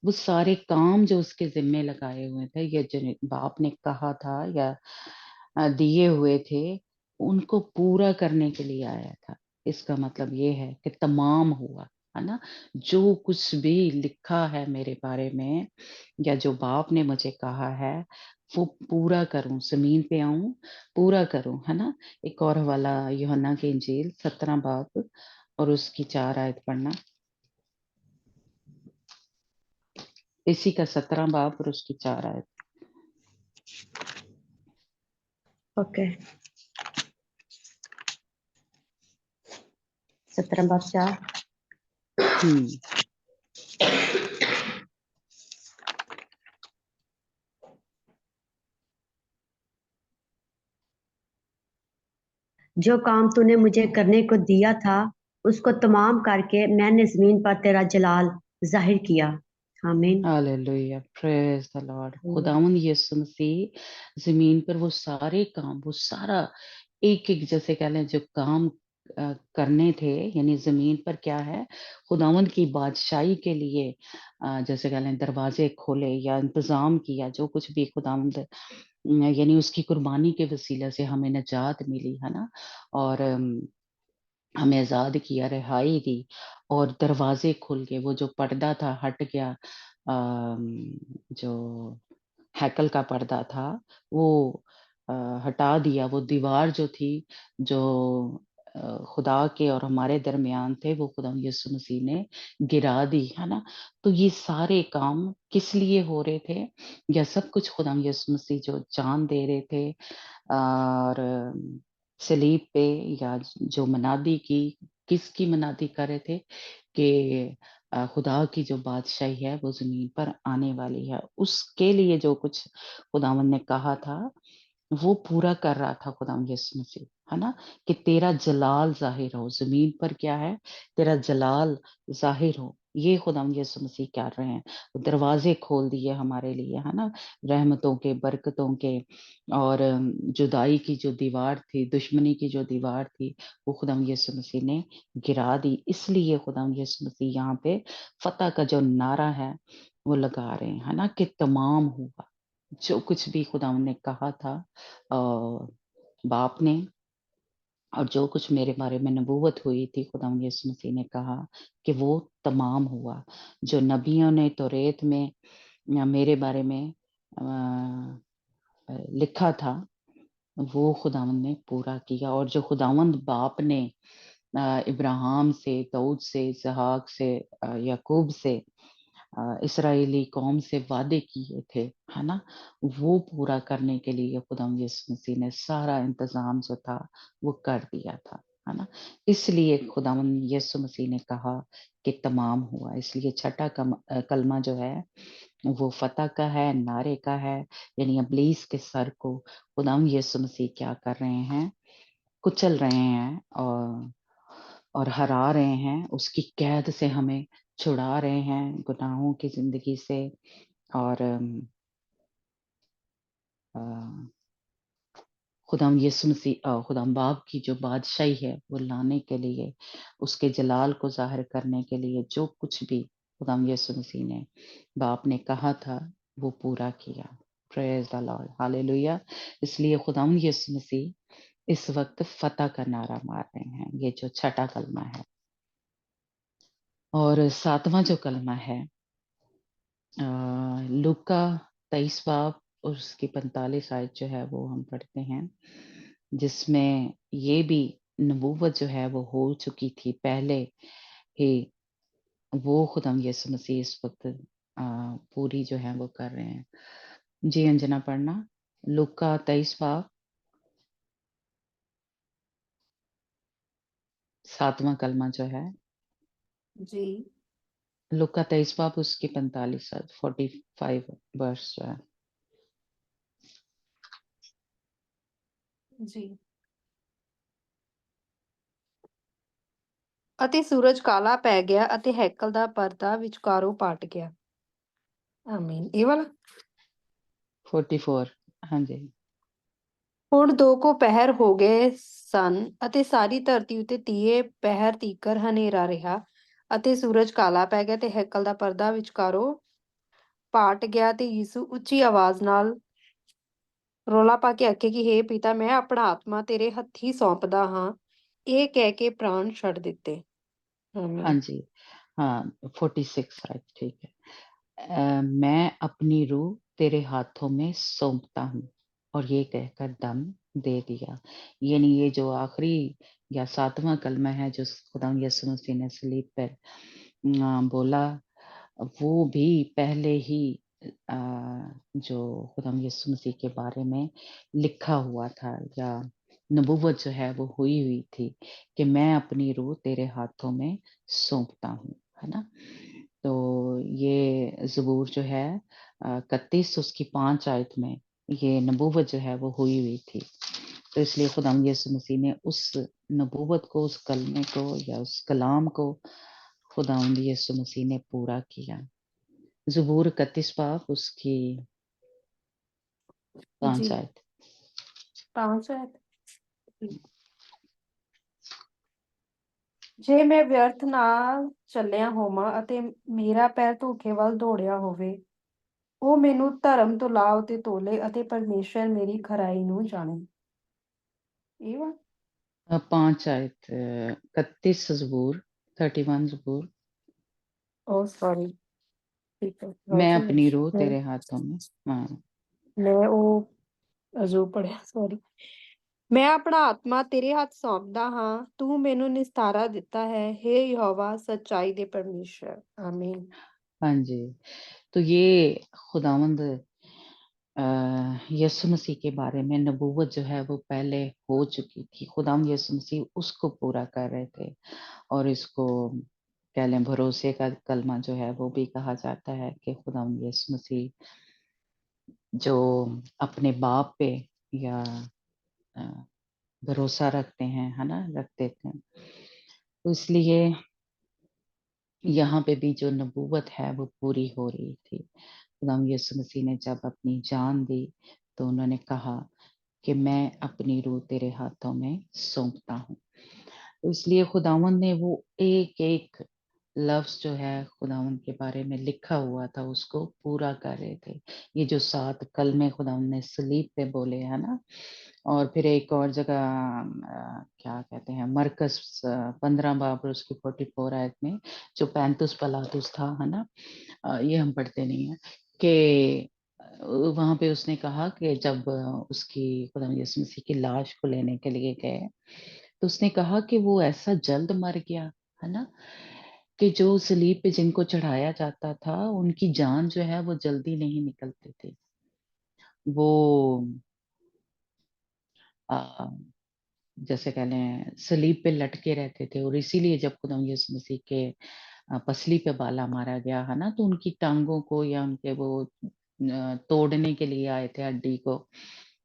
[SPEAKER 1] وہ سارے کام جو اس کے ذمے لگائے ہوئے تھے یا جو باپ نے کہا تھا یا دیے ہوئے تھے ان کو پورا کرنے کے لیے آیا تھا. اس کا مطلب یہ ہے کہ تمام ہوا ہے نا جو کچھ بھی لکھا ہے میرے بارے میں یا جو باپ نے مجھے کہا ہے وہ پورا کروں زمین پہ آؤں پورا کروں ہے نا. ایک اور والا یوحنا کی انجیل 17 باب اور اس کی 4 آیت پڑھنا. اسی کا 17 باب اور اس کی 4 آیت.
[SPEAKER 3] اوکے 17:4
[SPEAKER 1] ہم
[SPEAKER 3] جو کام تو نے مجھے کرنے کو دیا تھا اس کو تمام کر کے میں نے زمین پر تیرا جلال ظاہر کیا آمین
[SPEAKER 1] ہاللویہ پریز دی لارڈ. خداوند یسوع مسیح زمین پر وہ سارے کام وہ سارا ایک ایک جیسے کہہ لیں جو کام کرنے تھے یعنی زمین پر کیا ہے خداوند کی بادشاہی کے لیے جیسے کہہ لیں دروازے کھولے یا انتظام کیا جو کچھ بھی خداوند یعنی اس کی قربانی کے وسیلہ سے ہمیں نجات ملی ہے نا اور ہمیں آزاد کیا رہائی دی اور دروازے کھل گئے. وہ جو پردہ تھا ہٹ گیا جو ہیکل کا پردہ تھا وہ ہٹا دیا. وہ دیوار جو تھی جو خدا کے اور ہمارے درمیان تھے وہ خدا یسوع مسیح نے گرا دی ہے نا. تو یہ سارے کام کس لیے ہو رہے تھے یا سب کچھ خدا یسوع مسیح جو جان دے رہے تھے اور صلیب پہ یا جو منادی کی کس کی منادی کر رہے تھے کہ خدا کی جو بادشاہی ہے وہ زمین پر آنے والی ہے. اس کے لیے جو کچھ خداوند نے کہا تھا وہ پورا کر رہا تھا خداوند یسوع مسیح ہے نا کہ تیرا جلال ظاہر ہو زمین پر کیا ہے تیرا جلال ظاہر ہو. یہ خداوند یسوع مسیح کر رہے ہیں. دروازے کھول دیے ہمارے لیے ہے نا رحمتوں کے برکتوں کے اور جدائی کی جو دیوار تھی دشمنی کی جو دیوار تھی وہ خداوند یسوع مسیح نے گرا دی. اس لیے خداوند یسوع مسیح یہاں پہ فتح کا جو نعرہ ہے وہ لگا رہے ہیں ہے نا کہ تمام ہوا جو کچھ بھی خداوند نے کہا تھا باپ نے اور جو کچھ میرے بارے میں نبوت ہوئی تھی خداوند یسوع مسیح نے کہا کہ وہ تمام ہوا. جو نبیوں نے توریت میں میرے بارے میں لکھا تھا وہ خداوند نے پورا کیا. اور جو خداوند باپ نے ابراہیم سے داؤد سے اسحاق سے یعقوب سے اسرائیلی قوم سے وعدے کیے تھے ہے نا وہ پورا کرنے کے لیے خداوند یسوع مسیح نے سارا انتظام جو تھا وہ کر دیا تھا ہے نا. اس لیے خداوند یسوع مسیح نے کہا کہ تمام ہوا. اس لیے چھٹا کلمہ جو ہے وہ فتح کا ہے نعرے کا ہے یعنی ابلیس کے سر کو خداوند یسوع مسیح کیا کر رہے ہیں کچل رہے ہیں اور ہرا رہے ہیں. اس کی قید سے ہمیں چھڑا رہے ہیں گناہوں کی زندگی سے اور خداوند یسوع مسیح خداوند باپ کی جو بادشاہی ہے وہ لانے کے لیے اس کے جلال کو ظاہر کرنے کے لیے جو کچھ بھی خداوند یسوع مسیح نے باپ نے کہا تھا وہ پورا کیا. پریز دی لارڈ ہاللویہ. اس لیے خداوند یسوع مسیح اس وقت فتح کا نعرہ مار رہے ہیں. یہ جو چھٹا کلمہ ہے اور 7واں جو کلمہ ہے लूका 23 बाब और उसकी 45 आयत जो है वो हम पढ़ते हैं, जिसमें ये भी नबूवत जो है वो हो चुकी थी पहले ही। वो खुदाम यीशु मसीह इस वक्त पूरी जो है वो कर रहे हैं। जी अंजना पढ़ना, लूका 23 बाब 7वां कलमा जो है,
[SPEAKER 2] जी
[SPEAKER 1] लूका 23 बाब उसकी 45 आयत 45 वर्स जो है।
[SPEAKER 2] ਜੀ। ਅਤੇ ਸੂਰਜ ਕਾਲਾ ਪੈ ਗਿਆ ਅਤੇ ਹੈਕਲ ਦਾ ਪਰਦਾ ਵਿਚਕਾਰੋਂ ਪਾਟ ਗਿਆ। ਆਮੀਨ। ਇਹ ਵਾਲਾ
[SPEAKER 1] 44 हाँ जी।
[SPEAKER 2] ਹੁਣ 2 ਪਹਿਰ ਹੋ ਗਏ ਸਨ ਅਤੇ ਸਾਰੀ ਧਰਤੀ ਉੱਤੇ 30 ਪਹਿਰ ਤੀਕਰ ਹਨੇਰਾ ਰਿਹਾ ਅਤੇ ਸੂਰਜ ਕਾਲਾ ਪੈ ਗਿਆ ਤੇ ਹੈਕਲ ਦਾ ਪਰਦਾ ਵਿਚਕਾਰੋਂ ਪਾਟ ਗਿਆ ਤੇ ਯਿਸੂ ਉੱਚੀ ਆਵਾਜ਼ ਨਾਲ ਰੌਲਾ ਪਾ ਕੇ ਆਖੇ ਕਿ ਹੇ ਪਿਤਾ ਮੈਂ ਆਪਣਾ ਆਤਮਾ ਤੇਰੇ ਹੱਥੀਂ ਸੌਂਪਦਾ ਹਾਂ। ਇਹ ਕਹਿ ਕੇ ਪ੍ਰਾਣ ਛੱਡ ਦਿੱਤੇ।
[SPEAKER 1] हाँ
[SPEAKER 2] ਆਮੀਨ।
[SPEAKER 1] जी, हाँ 46 आयत ठीक है। मैं अपनी रूह तेरे हाथों में सौंपता हूँ, और ये कहकर दम दे दिया। यानी ये जो आखिरी या 7वां कलमा है जो खुदा यीशु मसीह ने सलीब पर बोला, वो भी पहले ही जो खुदा यीशु मसीह के बारे में लिखा हुआ था, या नबूवत जो है वो हुई थी कि मैं अपनी रूह तेरे हाथों में सौंपता हूँ, है ना। तो ये ज़बूर जो है 31 उसकी 5 आयत में ये नबूवत जो है वो हुई थी। तो इसलिए खुदा यीशु मसीह ने उस नबूवत को, उस कलमे को या उस कलाम को खुदा यीशु मसीह ने पूरा किया। ज़बूर 31 बाब उसकी 5
[SPEAKER 2] ਜੀ
[SPEAKER 1] आयत।
[SPEAKER 2] 5 ਹੈ। ਜੇ ਮੈਂ ਵਿਅਰਥ ਨਾਲ ਚੱਲਿਆ ਹੋਵਾਂ ਅਤੇ ਮੇਰਾ ਪੈਰ ਧੋਖੇ ਵੱਲ ਦੌੜਿਆ ਹੋਵੇ, ਉਹ ਮੈਨੂੰ ਧਰਮ ਤੋਂ ਲਾਭ ਤੇ ਤੋਲੇ ਅਤੇ ਪਰਮੇਸ਼ਰ ਮੇਰੀ ਖਰਾਈ ਨੂੰ ਜਾਣੇ। ਇਹ ਵਾ
[SPEAKER 1] 5 आयत 31 ज़बूर 31 ज़बूर।
[SPEAKER 2] ਓ ਸੌਰੀ, ਠੀਕ ਹੈ।
[SPEAKER 1] मैं
[SPEAKER 2] ਗਲਤੀ
[SPEAKER 1] अपनी
[SPEAKER 2] ਹੋਈ।
[SPEAKER 1] रूह तेरे हाथों में, हाँ
[SPEAKER 2] ਮੈਂ ਉਹ ਅਜੂ ਪੜਿਆ, ਸੌਰੀ। ਮੈਂ ਆਪਣਾ ਆਤਮਾ ਤੇਰੇ ਹੱਥ ਸੌਂਪਦਾ ਹਾਂ, ਤੂੰ ਮੈਨੂੰ ਨਿਸਤਾਰਾ ਦਿੱਤਾ ਹੈ, ਹੇ ਯਹੋਵਾ सच्चाई ਦੇ परमेश्वर। आमीन।
[SPEAKER 1] हाँ जी। तो ये खुदावंद यीशु मसीह के बारे में नबूवत जो है वो पहले हो चुकी थी। खुदावंद यीशु मसीह उसको पूरा कर रहे थे, और इसको कह लें भरोसे का कलमा जो है वो भी कहा जाता है कि खुदावंद यीशु मसीह जो अपने बाप पे या अ, भरोसा रखते हैं, है ना, रखते थे। तो इसलिए यहाँ पे भी जो नबूवत है वो पूरी हो रही थी। खुदाम यीशु मसीह ने जब अपनी जान दी तो उन्होंने कहा कि मैं अपनी रूह तेरे हाथों में सौंपता हूँ। तो इसलिए खुदावंद ने वो एक एक लफ्ज जो है खुदावंद के बारे में लिखा हुआ था उसको पूरा कर रहे थे। ये जो 7 कलमे खुदावंद ने सलीब पे बोले, है ना। और फिर एक और जगह क्या कहते हैं, मरकस 15 बाब और उसकी 44 आयत में जो पैंतुस पलातुस था, है ना। ये हम पढ़ते नहीं है कि वहां पे उसने कहा कि जब उसकी खुदा यीशु मसीह की लाश को लेने के लिए गए, तो उसने कहा कि वो ऐसा जल्द मर गया, है ना, कि जो सलीब पे जिनको चढ़ाया जाता था उनकी जान जो है वो जल्दी नहीं निकलती थी। वो आ, जैसे कह लें सलीब पे लटके रहते थे, और इसीलिए जब खुदा यीशु मसीह के पसली पे बाला मारा गया, है ना, तो उनकी टांगों को या उनके वो तोड़ने के लिए आए थे हड्डी को,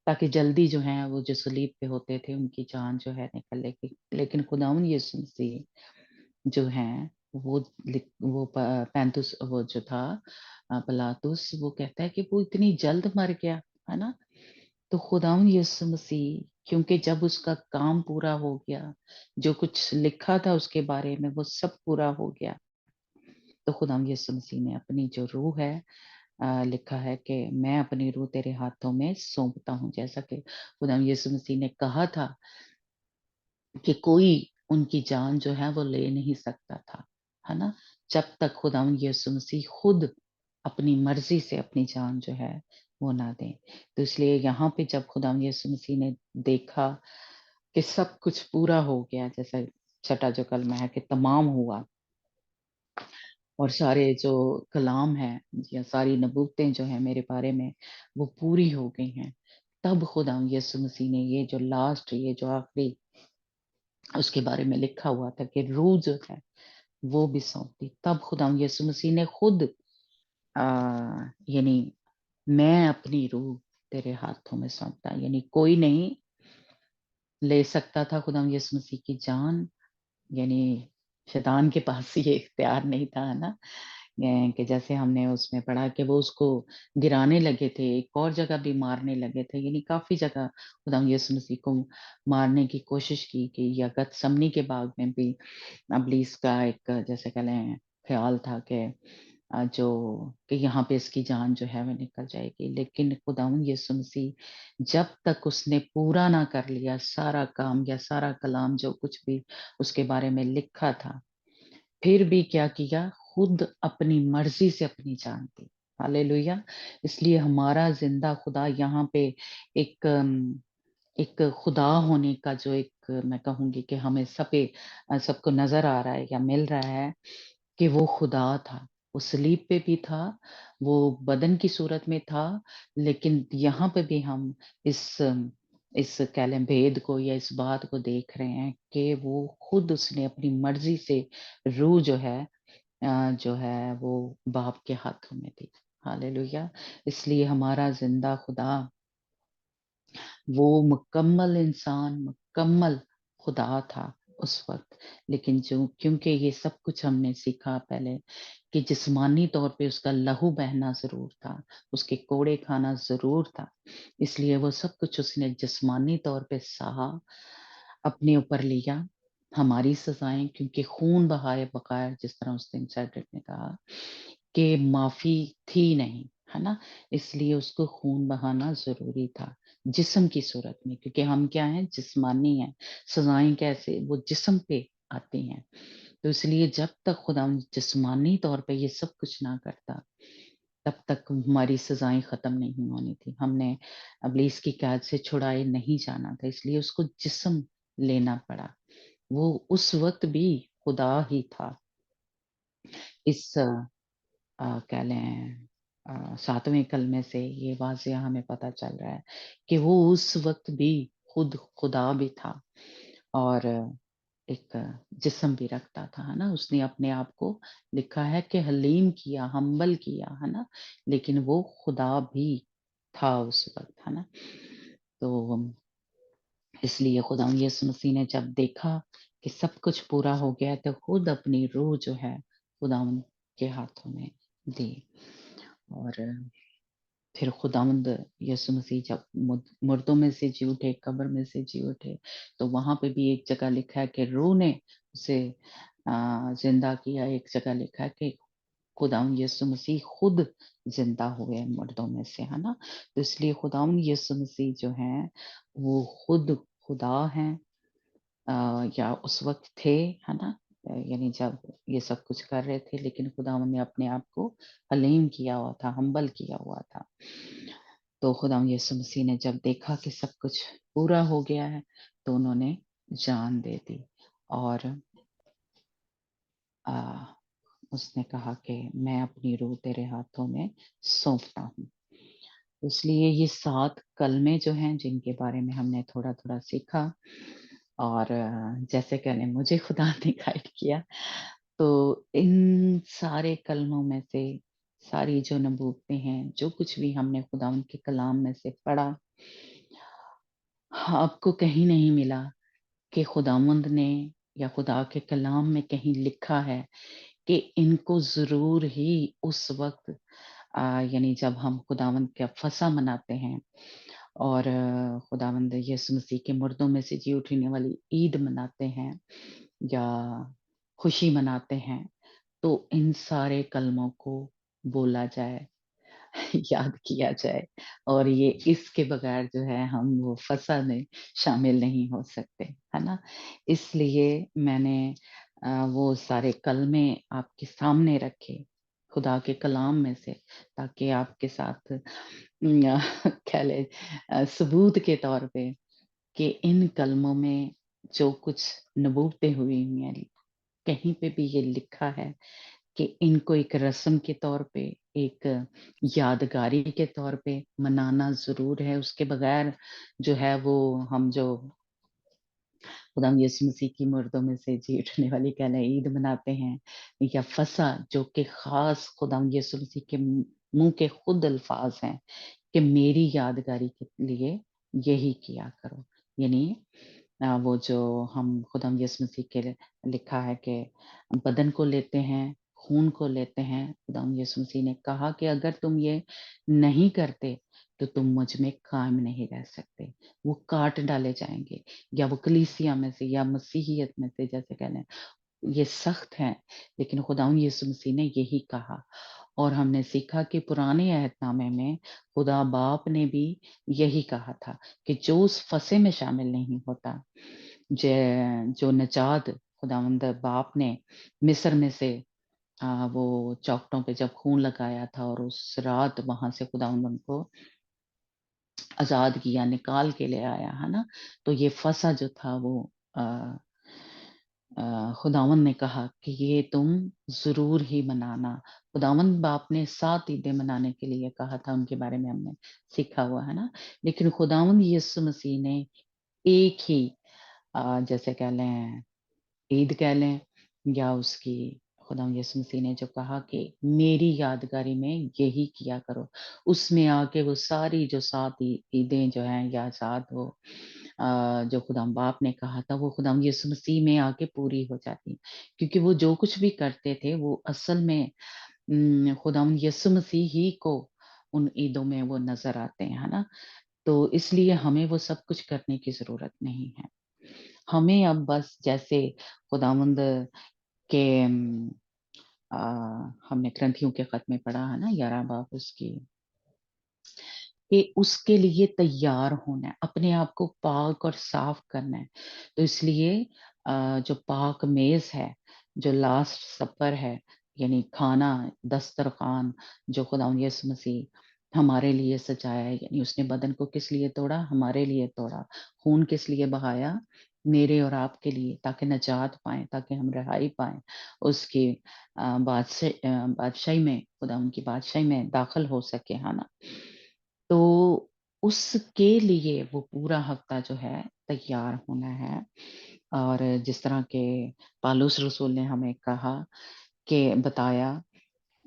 [SPEAKER 1] ताकि जल्दी जो है वो जो सलीब पे होते थे उनकी जान जो है निकल लेगी। लेकिन खुदावन यीशु मसीह जो है वो पैंतुस वो जो था पिलातुस, वो कहता है कि वो इतनी जल्द मर गया, है ना। तो खुदावन यीशु मसीह, क्योंकि जब उसका काम पूरा हो गया, जो कुछ लिखा था उसके बारे में वो सब पूरा हो गया, तो खुदावन यीशु मसीह ने अपनी जो रूह है लिखा है कि मैं अपनी रूह तेरे हाथों में सौंपता हूँ। जैसा कि खुदावन यीशु मसीह ने कहा था कि कोई उनकी जान जो है वो ले नहीं सकता था, है ना, जब तक खुदावन यीशु मसीह खुद اپنی مرضی سے اپنی جان جو ہے وہ نہ دیں۔ تو اس لیے یہاں پہ جب خدا یسوع مسیح نے دیکھا کہ سب کچھ پورا ہو گیا، جیسا چھٹا جو کلمہ ہے کہ تمام ہوا، اور سارے جو کلام ہیں یا ساری نبوتیں جو ہیں میرے بارے میں وہ پوری ہو گئی ہیں، تب خدا یسوع مسیح نے یہ جو لاسٹ، یہ جو آخری اس کے بارے میں لکھا ہوا تھا کہ روح جو ہے وہ بھی سونپ دی۔ تب خدا یسوع مسیح نے خود یعنی میں اپنی روح تیرے ہاتھوں میں سونپتا، یعنی کوئی نہیں لے سکتا تھا خدا یسوع مسیح کی جان، یعنی شیطان کے پاس یہ اختیار نہیں تھا، ہے نا، کہ جیسے ہم نے اس میں پڑھا کہ وہ اس کو گرانے لگے تھے، ایک اور جگہ بھی مارنے لگے تھے، یعنی کافی جگہ خدا یسوع مسیح کو مارنے کی کوشش کی کہ یا گتسمنی کے باغ میں بھی ابلیس کا ایک جیسے کہ لیں خیال تھا کہ جو کہ یہاں پہ اس کی جان جو ہے وہ نکل جائے گی، لیکن خداوند یسوع مسیح جب تک اس نے پورا نہ کر لیا سارا کام یا سارا کلام جو کچھ بھی اس کے بارے میں لکھا تھا، پھر بھی کیا کیا، خود اپنی مرضی سے اپنی جان دی۔ ہاللویہ! اس لیے ہمارا زندہ خدا یہاں پہ ایک ایک خدا ہونے کا جو ایک میں کہوں گی کہ ہمیں سب کو نظر آ رہا ہے یا مل رہا ہے کہ وہ خدا تھا، وہ صلیب پہ بھی تھا، وہ بدن کی صورت میں تھا، لیکن یہاں پہ بھی ہم اس کہہ لیں بھید کو یا اس بات کو دیکھ رہے ہیں کہ وہ خود اس نے اپنی مرضی سے روح جو ہے وہ باپ کے ہاتھوں میں تھی۔ ہاللویہ! اس لیے ہمارا زندہ خدا وہ مکمل انسان، مکمل خدا تھا اس وقت، لیکن کیونکہ یہ سب کچھ ہم نے سیکھا پہلے کہ جسمانی طور پہ اس کا لہو بہنا ضرور تھا، اس کے کوڑے کھانا ضرور تھا، اس لیے وہ سب کچھ اس نے جسمانی طور پہ سہا، اپنے اوپر لیا ہماری سزائیں، کیونکہ خون بہائے بغیر، جس طرح اس دن سیڈرک نے کہا کہ معافی تھی نہیں، ہے نا، اس لیے اس کو خون بہانا ضروری تھا جسم کی صورت میں، کیونکہ ہم کیا ہیں، جسمانی ہیں، سزائیں کیسے وہ جسم پہ آتی ہیں، تو اس لیے جب تک خدا جسمانی طور پہ یہ سب کچھ نہ کرتا تب تک ہماری سزائیں ختم نہیں ہونی تھی، ہم نے ابلیس کی قید سے چھڑائے نہیں جانا تھا، اس لیے اس کو جسم لینا پڑا، وہ اس وقت بھی خدا ہی تھا۔ اس کہہ لیں 7ویں کلمے سے یہ واضح ہمیں پتہ چل رہا ہے کہ وہ اس وقت بھی خود خدا بھی تھا اور ایک جسم بھی رکھتا تھا، ہے نا، اس نے اپنے آپ کو لکھا ہے کہ حلیم کیا، ہمبل کیا، ہے نا، لیکن وہ خدا بھی تھا اس وقت، ہے نا، تو اس لیے خدا یسوع مسیح نے جب دیکھا کہ سب کچھ پورا ہو گیا تو خود اپنی روح جو ہے خداوند کے ہاتھوں میں دی، اور پھر خداوند یسوع مسیح جب مردوں میں سے جی اٹھے، قبر میں سے جی اٹھے، تو وہاں پہ بھی ایک جگہ لکھا ہے کہ روح نے اسے زندہ کیا، ایک جگہ لکھا ہے کہ خداوند یسوع مسیح خود زندہ ہوئے مردوں میں سے، ہے نا، تو اس لیے خداوند یسوع مسیح جو ہیں وہ خود خدا ہیں یا اس وقت تھے، ہے نا، یعنی جب یہ سب کچھ کر رہے تھے، لیکن خداوند نے اپنے آپ کو حلیم کیا ہوا تھا، ہمبل کیا ہوا تھا، تو خداوند یسوع مسیح نے جب دیکھا کہ سب کچھ پورا ہو گیا ہے تو انہوں نے جان دے دی، اور اس نے کہا کہ میں اپنی روح تیرے ہاتھوں میں سونپتا ہوں۔ اس لیے یہ 7 کلمے جو ہیں جن کے بارے میں ہم نے تھوڑا تھوڑا سیکھا، اور جیسے کہ مجھے خدا نے گائیڈ کیا، تو ان سارے کلموں میں سے ساری جو نبوتیں ہیں، جو کچھ بھی ہم نے خداوند کے کلام میں سے پڑھا، آپ کو کہیں نہیں ملا کہ خداوند نے یا خدا کے کلام میں کہیں لکھا ہے کہ ان کو ضرور ہی اس وقت یعنی جب ہم خداوند کا فسح مناتے ہیں اور خداوند یسوع مسیح کے مردوں میں سے جی اٹھنے والی عید مناتے ہیں یا خوشی مناتے ہیں، تو ان سارے کلموں کو بولا جائے، یاد کیا جائے، اور یہ اس کے بغیر جو ہے ہم وہ فسح میں شامل نہیں ہو سکتے، ہے نا، اس لیے میں نے وہ سارے کلمے آپ کے سامنے رکھے، خدا کے کلام میں سے، تاکہ آپ کے ساتھ کہہ لیں ثبوت کے طور پہ کہ ان کلموں میں جو کچھ نبوتیں ہوئی ہیں، کہیں پہ بھی یہ لکھا ہے کہ ان کو ایک رسم کے طور پہ، ایک یادگاری کے طور پہ منانا ضرور ہے. اس کے بغیر جو ہے وہ ہم جو خداوند یسوع مسیح کی مردوں میں سے جی اٹھنے والی کہنا عید مناتے ہیں، یا فصح جو کہ خاص خداوند یسوع مسیح کے منہ کے خود الفاظ ہیں کہ میری یادگاری کے لیے یہی کیا کرو. یعنی وہ جو ہم خداوند یسوع مسیح کے لکھا ہے کہ بدن کو لیتے ہیں، خون کو لیتے ہیں. خداوند یسوع مسیح نے کہا کہ اگر تم یہ نہیں کرتے تو تم مجھ میں قائم نہیں رہ سکتے، وہ کاٹ ڈالے جائیں گے، یا وہ کلیسیا میں سے یا مسیحیت میں سے، جیسے کہنے یہ سخت ہے، لیکن خداوند یسوع مسیح نے یہی کہا. اور ہم نے سیکھا کہ پرانے عہد نامے میں خدا باپ نے بھی یہی کہا تھا کہ جو اس فصح میں شامل نہیں ہوتا، جو نجات خداوند باپ نے مصر میں سے وہ چوکٹوں پہ جب خون لگایا تھا اور اس رات وہاں سے خداوند ان کو آزاد کیا، نکال کے لے آیا ہے نا. تو یہ فصح جو تھا وہ خداوند نے کہا کہ یہ تم ضرور ہی منانا. خداوند باپ نے 7 عیدیں منانے کے لیے کہا تھا، ان کے بارے میں ہم نے سیکھا ہوا ہے نا. لیکن خداوند یسوع مسیح نے ایک ہی جیسے کہہ لیں عید کہہ لیں، یا اس کی خداوند یسوع مسیح نے جو کہا کہ میری یادگاری میں یہی کیا کرو، اس میں آ کے وہ ساری جو 7 عیدیں جو ہیں یا 7 وہ جو خداوند باپ نے کہا تھا وہ خداوند یسوع مسیح میں آ کے پوری ہو جاتی، کیونکہ وہ جو کچھ بھی کرتے تھے وہ اصل میں خداوند یسوع مسیح ہی کو ان عیدوں میں وہ نظر آتے ہیں نا. تو اس لیے ہمیں وہ سب کچھ کرنے کی ضرورت نہیں ہے. ہمیں اب بس جیسے خداوند کے ہم نے کرنتھیوں کے خط میں پڑھا ہے نا 11 باب اس کی، کہ اس کے لیے تیار ہونا ہے، اپنے آپ کو پاک اور صاف کرنا ہے. تو اس لیے جو پاک میز ہے، جو لاسٹ سپر ہے، یعنی کھانا دسترخوان جو خداوند یسوع مسیح ہمارے لیے سجایا ہے، یعنی اس نے بدن کو کس لیے توڑا؟ ہمارے لیے توڑا. خون کس لیے بہایا؟ میرے اور آپ کے لیے، تاکہ نجات پائیں، تاکہ ہم رہائی پائیں، اس کی بادشاہی میں، خدا ان کی بادشاہی میں داخل ہو سکے ہے نا. تو اس کے لیے وہ پورا ہفتہ جو ہے تیار ہونا ہے. اور جس طرح کے پالوس رسول نے ہمیں کہا کہ بتایا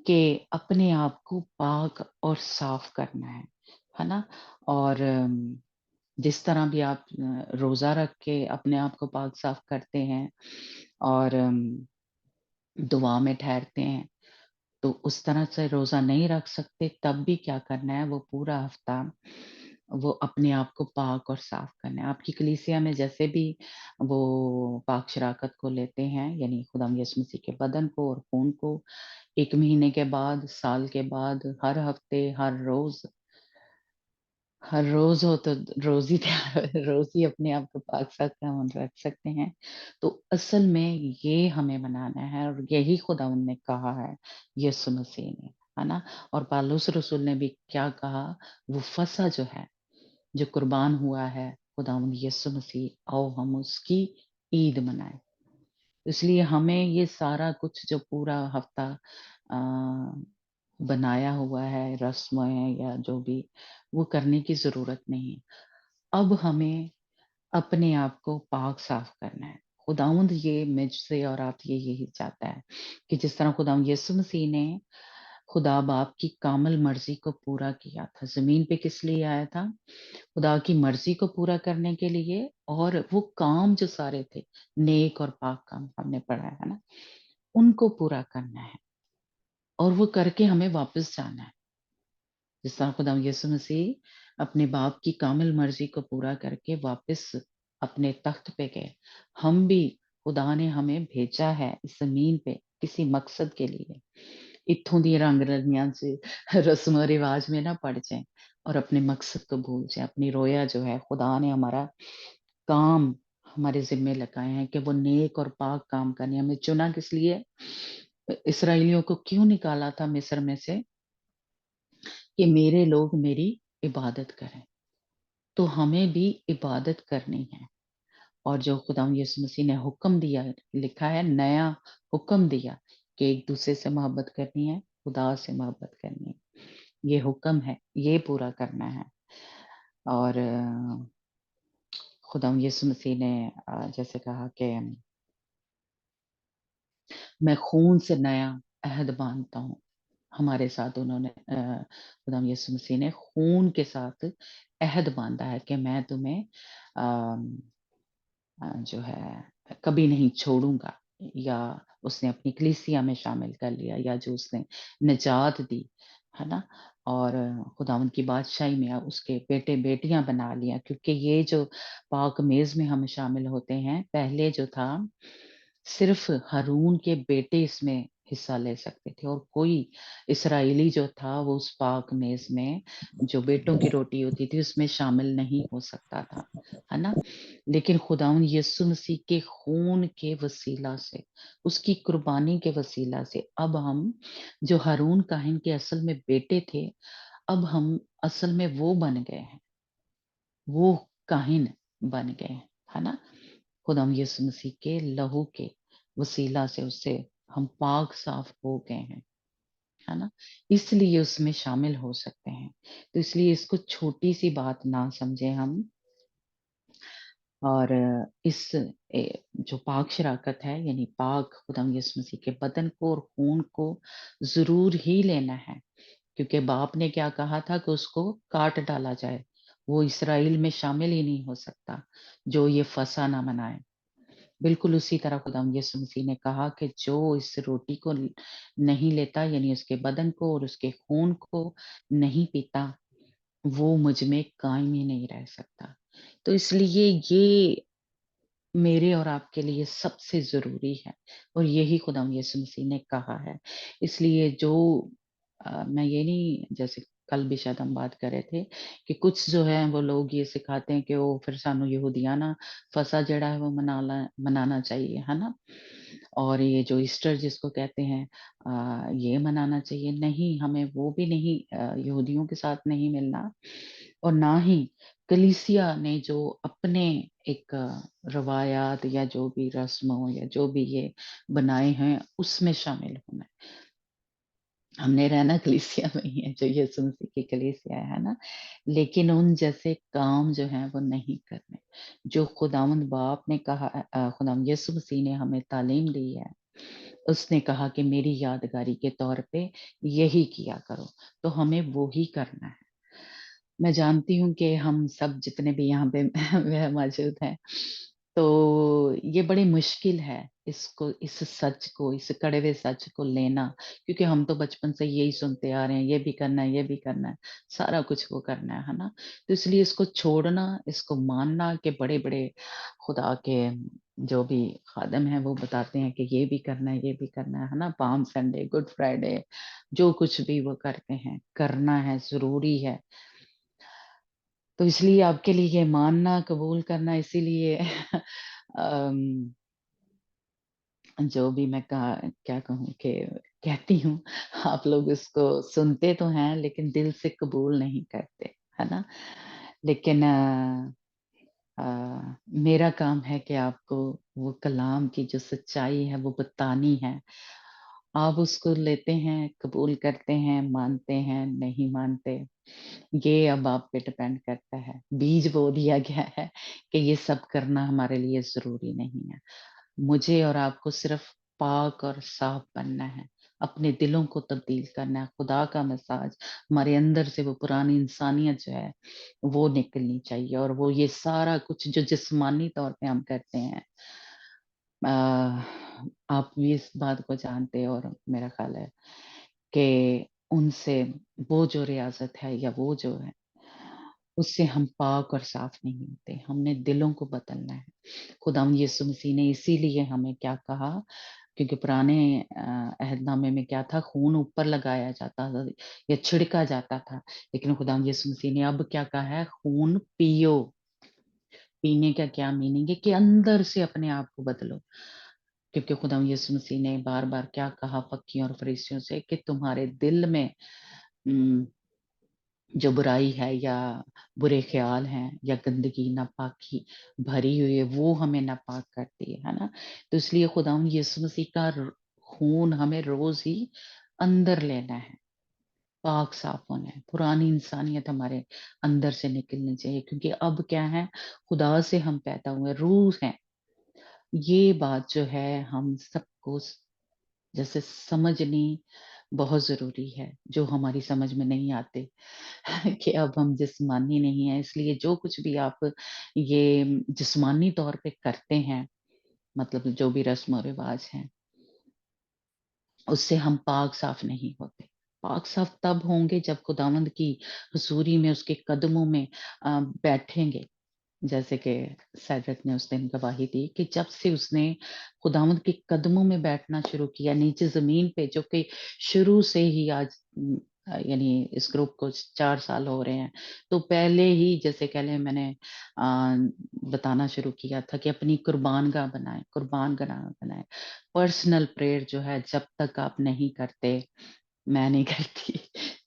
[SPEAKER 1] کہ اپنے آپ کو پاک اور صاف کرنا ہے نا. اور جس طرح بھی آپ روزہ رکھ کے اپنے آپ کو پاک صاف کرتے ہیں اور دعا میں ٹھہرتے ہیں، تو اس طرح سے روزہ نہیں رکھ سکتے، تب بھی کیا کرنا ہے؟ وہ پورا ہفتہ وہ اپنے آپ کو پاک اور صاف کرنا ہے. آپ کی کلیسیا میں جیسے بھی وہ پاک شراکت کو لیتے ہیں، یعنی خدا یسوع مسیح کے بدن کو اور خون کو 1 مہینے کے بعد، سال کے بعد، ہر ہفتے، ہر روز ہو تو روز ہی روز ہی اپنے آپ کو پاک صاف رکھ سکتے ہیں. تو اصل میں یہ ہمیں منانا ہے، اور یہی خداوند نے کہا ہے یسوع مسیح نے، ہے نا. اور پالوس رسول نے بھی کیا کہا؟ وہ فصح جو ہے، جو قربان ہوا ہے خداوند یسوع مسیح، آؤ ہم اس کی عید منائیں. اس لیے ہمیں یہ سارا کچھ جو پورا ہفتہ بنایا ہوا ہے، رسمیں یا جو بھی، وہ کرنے کی ضرورت نہیں. اب ہمیں اپنے آپ کو پاک صاف کرنا ہے. خداوند یہ مجھ سے اور آپ یہی چاہتا ہے کہ جس طرح خداوند یسوع مسیح نے خدا باپ کی کامل مرضی کو پورا کیا تھا، زمین پہ کس لیے آیا تھا؟ خدا کی مرضی کو پورا کرنے کے لیے. اور وہ کام جو سارے تھے نیک اور پاک کام ہم نے پڑھا ہے نا، ان کو پورا کرنا ہے، اور وہ کر کے ہمیں واپس جانا ہے. جس طرح خدا یسوع مسیح اپنے باپ کی کامل مرضی کو پورا کر کے واپس اپنے تخت پہ گئے، ہم بھی خدا نے ہمیں بھیجا ہے اس زمین پہ کسی مقصد کے لیے. اتوں دی رنگ رلیاں سے رسم و رواج میں نہ پڑ جائیں اور اپنے مقصد کو بھول جائیں. اپنی رویا جو ہے، خدا نے ہمارا کام ہمارے ذمے لگائے ہیں کہ وہ نیک اور پاک کام کرنے. ہمیں چنا کس لیے؟ इसराइलियों को क्यों निकाला था मिस्र में से? कि मेरे लोग मेरी इबादत करें। तो हमें भी इबादत करनी है। और जो खुदावंद यीशु मसीह ने हुक्म दिया, लिखा है नया हुक्म दिया कि एक दूसरे से मोहब्बत करनी है, खुदा से मोहब्बत करनी है। ये हुक्म है, ये पूरा करना है। और खुदावंद यीशु मसीह ने जैसे कहा कि मैं खून से नया अहद बांधता हूँ। हमारे साथ उन्होंने खुदावंद यीशु मसीह ने खून के साथ अहद बांधा है कि मैं तुम्हें जो है कभी नहीं छोड़ूंगा। या उसने अपनी कलीसिया में शामिल कर लिया, या जो उसने निजात दी, है ना। और खुदावंद की बादशाही में उसके बेटे बेटियां बना लिया, क्योंकि ये जो पाक मेज में हम शामिल होते हैं, पहले जो था सिर्फ हारून के बेटे इसमें हिस्सा ले सकते थे, और कोई इसराइली जो था वो उस पाक मेज में जो बेटों की रोटी होती थी उसमें शामिल नहीं हो सकता था, है ना। लेकिन खुदावंद यीशु मसीह के खून के वसीला से, उसकी कुर्बानी के वसीला से अब हम जो हारून काहिन के असल में बेटे थे, अब हम असल में वो बन गए हैं, वो काहिन बन गए हैं, है ना। खुदावंद यीशु मसीह के लहू के वसीला से उससे हम पाक साफ हो गए हैं, है ना। इसलिए उसमें शामिल हो सकते हैं। तो इसलिए इसको छोटी सी बात ना समझे हम। और इस जो पाक शराकत है, यानी पाक खुदावंद यीशु मसीह के बदन को और खून को जरूर ही लेना है, क्योंकि बाप ने क्या कहा था कि उसको काट डाला जाए। वो इसराइल में शामिल ही नहीं हो सकता जो ये फसा ना मनाए। बिल्कुल उसी तरह खुदावंद यीशु मसीह ने कहा कि जो इस रोटी को नहीं लेता, यानी उसके बदन को और उसके खून को नहीं पीता, वो मुझ में कायम ही नहीं रह सकता। तो इसलिए ये मेरे और आपके लिए सबसे ज़रूरी है, और यही खुदावंद यीशु मसीह ने कहा है। इसलिए जो मैं ये नहीं, जैसे कल भी शायद हम बात कर रहे थे कि कुछ जो है वो लोग ये सिखाते हैं कि वो फिर सानू यहूदियाना फसा जड़ा है वो मनाना चाहिए, है ना। और ये जो ईस्टर जिसको कहते हैं ये मनाना चाहिए। नहीं, हमें वो भी नहीं, यहूदियों के साथ नहीं मिलना, और ना ही कलीसिया ने जो अपने एक रवायात या जो भी रस्म हो या जो भी ये बनाए हैं उसमें शामिल होना है। हमने रहना कलीसिया में ही है, जो यीशु मसीह की कलीसिया है ना। लेकिन उन जैसे काम जो हैं वो नहीं करने, जो खुदावंद बाप ने कहा, खुदावंद यीशु मसीह ने हमें तालीम दी है। उसने कहा कि मेरी यादगारी के तौर पे यही किया करो, तो हमें वो ही करना है। मैं जानती हूँ कि हम सब जितने भी यहाँ पे वह मौजूद हैं, तो ये बड़ी मुश्किल है इसको, इस सच को, इस कड़वे सच को लेना, क्योंकि हम तो बचपन से यही सुनते आ रहे हैं, ये भी करना है, ये भी करना है, सारा कुछ वो करना है ना। तो इसलिए इसको छोड़ना, इसको मानना कि बड़े-बड़े खुदा के जो भी खादिम हैं वो बताते हैं कि ये भी करना है, ये भी करना है ना। पाम संडे, गुड फ्राइडे, जो कुछ भी वो करते हैं, करना है, ज़रूरी है। तो इसलिए आपके लिए ये मानना, कबूल करना, इसीलिए अम, जो भी मैं कहा क्या कहूँ कि कहती हूँ, आप लोग इसको सुनते तो हैं लेकिन दिल से कबूल नहीं करते, है ना? लेकिन मेरा काम है कि आपको वो कलाम की जो सच्चाई है वो बतानी है। आप उसको लेते हैं, कबूल करते हैं, मानते हैं, नहीं मानते, ये अब आप पे डिपेंड करता है। बीज बो दिया गया है कि ये सब करना हमारे लिए ज़रूरी नहीं है। मुझे और आपको सिर्फ पाक और साफ बनना है, अपने दिलों को तब्दील करना है। खुदा का मिजाज हमारे अंदर से, वो पुरानी इंसानियत जो है वो निकलनी चाहिए, और वो ये सारा कुछ जो जिस्मानी तौर पे हम करते हैं, अ, आप भी इस बात को जानते हो, और मेरा ख्याल है कि उनसे वो जो रियाज़त है या वो जो है, उससे हम पाक और साफ नहीं होते। हमने दिलों को बदलना है। खुदावंद यीशु मसीह ने इसीलिए हमें क्या कहा, क्योंकि पुराने अहदनामे में क्या था, खून ऊपर लगाया जाता था या छिड़का जाता था। लेकिन खुदावंद यीशु मसीह ने अब क्या कहा है, खून पियो। पीने का क्या मीनिंग है कि अंदर से अपने आप को बदलो। کیونکہ خدا یسوع مسیح نے بار بار کیا کہا فقیوں اور فریسیوں سے کہ تمہارے دل میں جو برائی ہے یا برے خیال ہیں یا گندگی ناپاکی بھری ہوئی ہے وہ ہمیں ناپاک کرتی ہے نا. تو اس لیے خدا یسوع مسیح کا خون ہمیں روز ہی اندر لینا ہے، پاک صاف ہونا ہے، پرانی انسانیت ہمارے اندر سے نکلنی چاہیے، کیونکہ اب کیا ہے خدا سے ہم پیدا ہوئے روح ہیں. یہ بات جو ہے ہم سب کو جیسے سمجھنی بہت ضروری ہے، جو ہماری سمجھ میں نہیں آتے کہ اب ہم جسمانی نہیں ہیں، اس لیے جو کچھ بھی آپ یہ جسمانی طور پہ کرتے ہیں، مطلب جو بھی رسم و رواج ہیں، اس سے ہم پاک صاف نہیں ہوتے. پاک صاف تب ہوں گے جب خداوند کی حضوری میں اس کے قدموں میں بیٹھیں گے، جیسے کہ سیڈرک نے اس دن گواہی دی کہ جب سے اس نے خداوند کے قدموں میں بیٹھنا شروع کیا نیچے زمین پہ، جو کہ شروع سے ہی آج یعنی اس گروپ کو 4 سال ہو رہے ہیں، تو پہلے ہی جیسے کہہ لیں میں نے بتانا شروع کیا تھا کہ اپنی قربان گاہ بنائیں، قربان گاہ بنائیں. پرسنل پریئر جو ہے جب تک آپ نہیں کرتے، میں نہیں کرتی،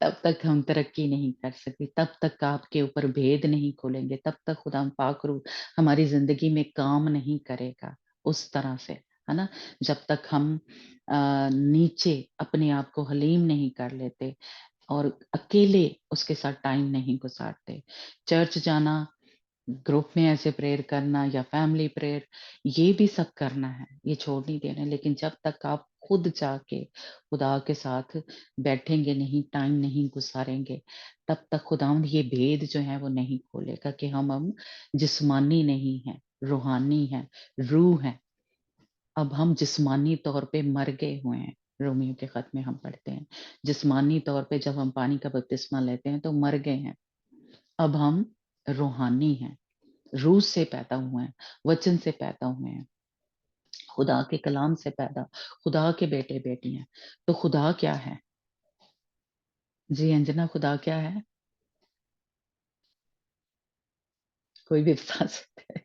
[SPEAKER 1] تب تک ہم ترقی نہیں کر سکتے، تب تک آپ کے اوپر بھید نہیں کھولیں گے، تب تک خدا پاک روح ہماری زندگی میں کام نہیں کرے گا اس طرح سے، ہے نا. جب تک ہم نیچے اپنے آپ کو حلیم نہیں کر لیتے اور اکیلے اس کے ساتھ ٹائم نہیں گزارتے. چرچ جانا، گروپ میں ایسے پریئر کرنا یا فیملی پریئر، یہ بھی سب کرنا ہے، یہ چھوڑ نہیں دینا. لیکن جب تک آپ خود جا کے خدا کے ساتھ بیٹھیں گے نہیں، ٹائم نہیں گزاریں گے، تب تک خداوند یہ بھید جو ہے وہ نہیں کھولے گا کہ ہم جسمانی نہیں ہیں، روحانی ہیں، روح ہیں. اب ہم جسمانی طور پہ مر گئے ہوئے ہیں. رومیو کے خط میں ہم پڑھتے ہیں جسمانی طور پہ جب ہم پانی کا بپتسمہ لیتے ہیں تو مر گئے ہیں. اب ہم روحانی ہیں، روح سے پیدا ہوئے ہیں، وچن سے پیدا ہوئے ہیں، خدا کے کلام سے پیدا، خدا کے بیٹے بیٹی ہیں. تو خدا کیا ہے؟ جی انجنا، خدا کیا ہے؟ کوئی بھی بتا سکتا ہے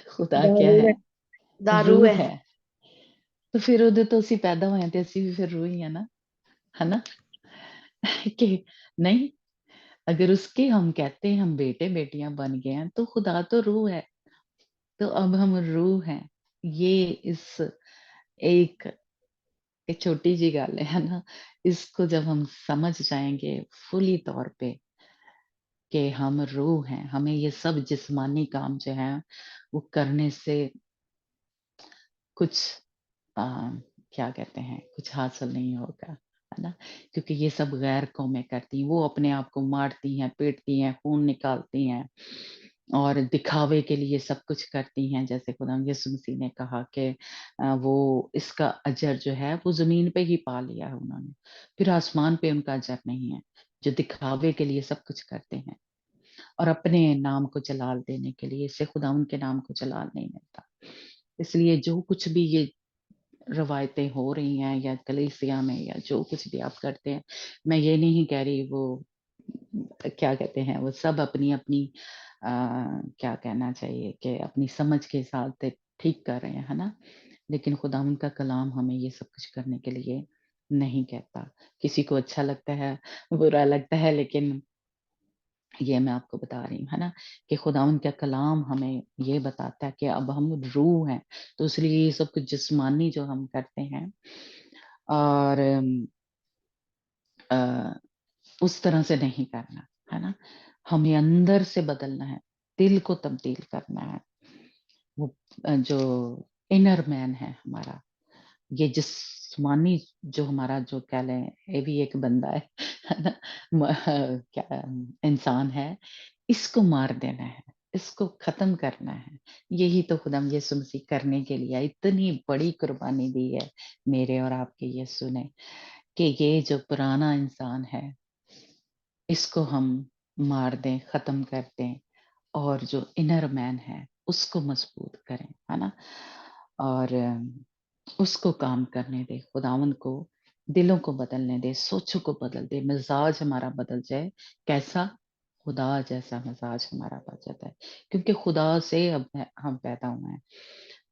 [SPEAKER 1] خدا کیا
[SPEAKER 3] دارو
[SPEAKER 1] ہے؟
[SPEAKER 3] ہے. دارو
[SPEAKER 1] روح
[SPEAKER 3] ہے.
[SPEAKER 1] ہے. تو پھر ادھر تو اسی پیدا ہوئے ہیں تو اسی بھی پھر روح ہی ہے نا، ہے نا کہ نہیں؟ اگر اس کے ہم کہتے ہیں ہم بیٹے بیٹیاں بن گئے ہیں تو خدا تو روح ہے. تو اب ہم روح ہیں. یہ اس ایک چھوٹی جی گل ہے نا، اس کو جب ہم سمجھ جائیں گے فلی طور پہ کہ ہم روح ہیں، ہمیں یہ سب جسمانی کام جو ہے وہ کرنے سے کچھ کیا کہتے ہیں کچھ حاصل نہیں ہوگا، ہے نا. کیونکہ یہ سب غیر قومیں کرتی ہیں، وہ اپنے آپ کو مارتی ہیں، پیٹتی ہیں، خون نکالتی ہیں اور دکھاوے کے لیے سب کچھ کرتی ہیں. جیسے خدا یسوع مسیح نے کہا کہ وہ اس کا اجر جو ہے وہ زمین پہ ہی پا لیا ہے انہوں نے، پھر آسمان پہ ان کا اجر نہیں ہے، جو دکھاوے کے لیے سب کچھ کرتے ہیں اور اپنے نام کو جلال دینے کے لیے. اس سے خدا ان کے نام کو جلال نہیں ملتا. اس لیے جو کچھ بھی یہ روایتیں ہو رہی ہیں یا کلیسیا میں یا جو کچھ بھی آپ کرتے ہیں، میں یہ نہیں کہہ رہی وہ کیا کہتے ہیں وہ سب اپنی اپنی کیا کہنا چاہیے کہ اپنی سمجھ کے ساتھ ٹھیک کر رہے ہیں، ہے نا. لیکن خدا ان کا کلام ہمیں یہ سب کچھ کرنے کے لیے نہیں کہتا. کسی کو اچھا لگتا ہے، برا لگتا ہے، لیکن یہ میں آپ کو بتا رہی ہوں، ہے نا، کہ خداوند کا کلام ہمیں یہ بتاتا ہے کہ اب ہم روح ہیں. تو اس لیے یہ سب کچھ جسمانی جو ہم کرتے ہیں اور اس طرح سے نہیں کرنا، ہے نا. ہمیں اندر سے بدلنا ہے، دل کو تبدیل کرنا ہے. وہ جو انر مین ہے ہمارا، یہ جسمانی جو ہمارا جو کہہ لیں یہ بھی ایک بندہ ہے نا، کیا انسان ہے، اس کو مار دینا ہے، اس کو ختم کرنا ہے. یہی تو خدا یسوع مسیح کرنے کے لیے اتنی بڑی قربانی دی ہے میرے اور آپ کے یسوع نے، کہ یہ جو پرانا انسان ہے اس کو ہم مار دیں، ختم کر دیں، اور جو انر مین ہے اس کو مضبوط کریں، ہے نا. اور اس کو کام کرنے دے، خداوند کو دلوں کو بدلنے دے، سوچوں کو بدل دے، مزاج ہمارا بدل جائے. کیسا؟ خدا جیسا مزاج ہمارا بن جاتا ہے، کیونکہ خدا سے اب ہم پیدا ہوئے ہیں.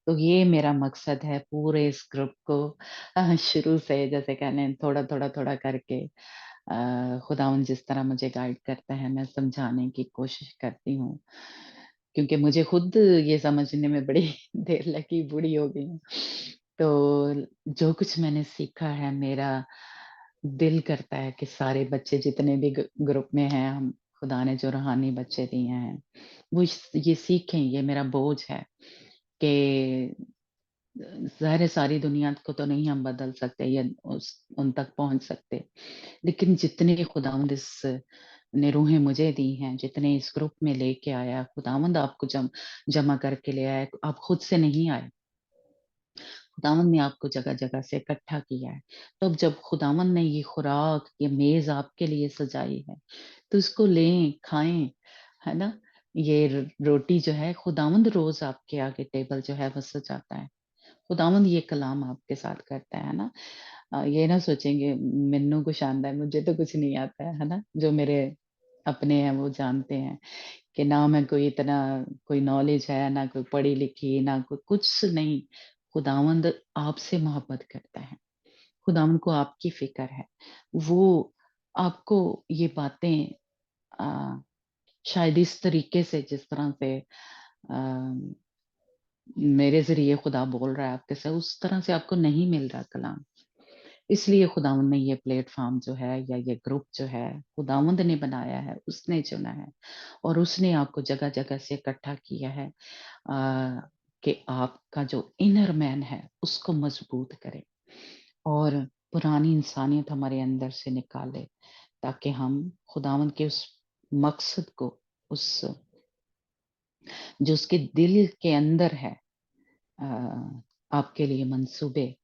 [SPEAKER 1] तो ये मेरा मकसद है पूरे इस ग्रुप को शुरू से जैसे कहने थोड़ा करके खुदावंद जिस तरह मुझे गाइड करता है मैं समझाने की कोशिश करती हूँ, क्योंकि मुझे खुद ये समझने में बड़ी देर लगी, बूढ़ी हो गई हूँ। तो जो कुछ मैंने सीखा है, मेरा दिल करता है कि सारे बच्चे जितने भी ग्रुप में हैं, हम खुदा ने जो रूहानी बच्चे दिए हैं, वो ये सीखें। ये मेरा बोझ है कि ज़ाहिर है सारी दुनिया को तो नहीं हम बदल सकते या उन तक पहुंच सकते, लेकिन जितने खुदावंद इस ने रूहें मुझे दी हैं, जितने इस ग्रुप में लेके आया खुदावंद, आपको जमा करके ले आया, आप खुद से नहीं आए। खुदावंद ने आपको जगह-जगह से इकट्ठा किया है। तो अब जब खुदावंद ने ये खुराक, ये मेज़ आपके लिए सजाई है, तो इसको लें, खाएँ, है ना? ये रोटी जो है खुदावंद रोज़ आपके आगे टेबल जो है वो सजाता है। खुदावंद ये कलाम आपके साथ करता है ना? ये ना सोचेंगे मैनू कुछ आंदा है, मुझे तो कुछ नहीं आता है ना? जो मेरे अपने हैं वो जानते हैं कि ना मैं कोई इतना कोई नॉलेज है, ना कोई पढ़ी-लिखी, ना कोई कुछ नहीं। खुदावंद आपसे मोहब्बत करता है। खुदावंद को आपकी फ़िक्र है। वो आपको ये बातें अ, शायद इस तरीके से जिस तरह से अ, मेरे ज़रिए खुदा बोल रहा है आपके साथ, उस तरह से आपको नहीं मिल रहा कलाम। इसलिए खुदावंद ने ये प्लेटफ़ॉर्म जो है या ये ग्रुप जो है, खुदावंद ने बनाया है, उसने चुना है और उसने आपको जगह-जगह से इकट्ठा किया है कि आपका जो इनर मैन है, उसको मज़बूत करे और पुरानी इंसानियत हमारे अंदर से निकाले, ताकि हम खुदावंद के उस मकसद को, उस जो उसके दिल के अंदर है अ, आपके लिए मंसूबे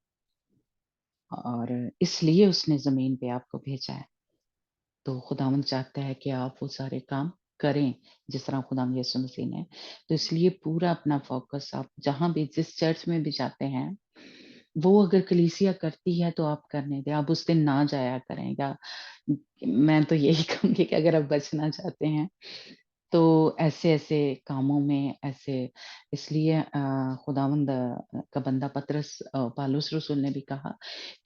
[SPEAKER 1] और इसलिए उसने ज़मीन पे आपको भेजा है। तो खुदावंद चाहता है कि आप वो सारे काम करें, जिस तरह खुदावंद यीशु मसीह ने। तो इसलिए पूरा अपना फ़ोकस आप जहाँ भी जिस चर्च में भी जाते हैं, वो अगर कलीसिया करती है तो आप करने दें, आप उस दिन ना जाया करें या मैं तो यही कहूँगी कि अगर आप बचना चाहते हैं तो ऐसे-ऐसे कामों में ऐसे इसलिए खुदावंद का बंदा पतरस पौलुस रसूल ने भी कहा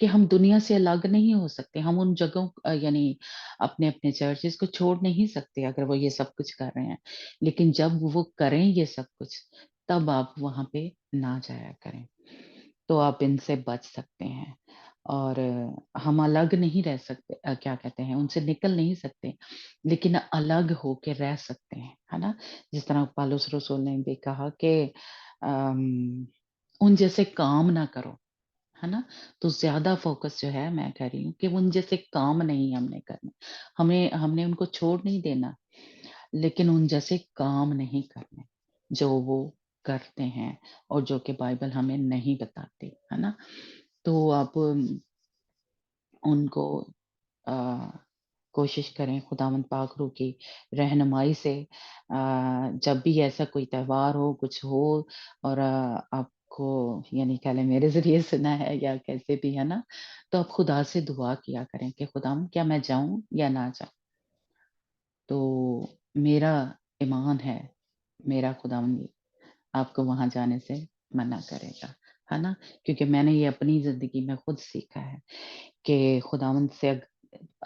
[SPEAKER 1] कि हम दुनिया से अलग नहीं हो सकते। हम उन जगहों यानी अपने-अपने चर्चेज़ को छोड़ नहीं सकते अगर वो ये सब कुछ कर रहे हैं। लेकिन जब वो करें ये सब कुछ, तब आप वहाँ पे ना जाया करें। तो आप इनसे बच सकते हैं और हम अलग नहीं रह सकते क्या कहते हैं उनसे निकल नहीं सकते, लेकिन अलग होके रह सकते हैं, है ना? जिस तरह पौलुस रसूल ने भी कहा कि अम, उन जैसे काम ना करो, है ना? तो ज़्यादा फ़ोकस जो है मैं कह रही हूँ कि उन जैसे काम नहीं हमने करने। हमें हमने उनको छोड़ नहीं देना, लेकिन उन जैसे काम नहीं करने, जो वो करते हैं और जो कि बाइबल हमें नहीं बताती, है ना? तो आप उनको अ, कोशिश करें खुदावंद पाक रूह की रहनुमाई से जब भी ऐसा कोई त्योहार हो, कुछ हो और आपको यानी कह लें मेरे ज़रिए सुना है या कैसे भी, है ना? तो आप खुदा से दुआ किया करें कि खुदावंद क्या मैं जाऊँ या ना जाऊँ? तो मेरा ईमान है, मेरा खुदावंद आपको वहाँ जाने से मना करेगा, है ना? क्योंकि मैंने ये अपनी ज़िंदगी में खुद सीखा है कि खुदावंद से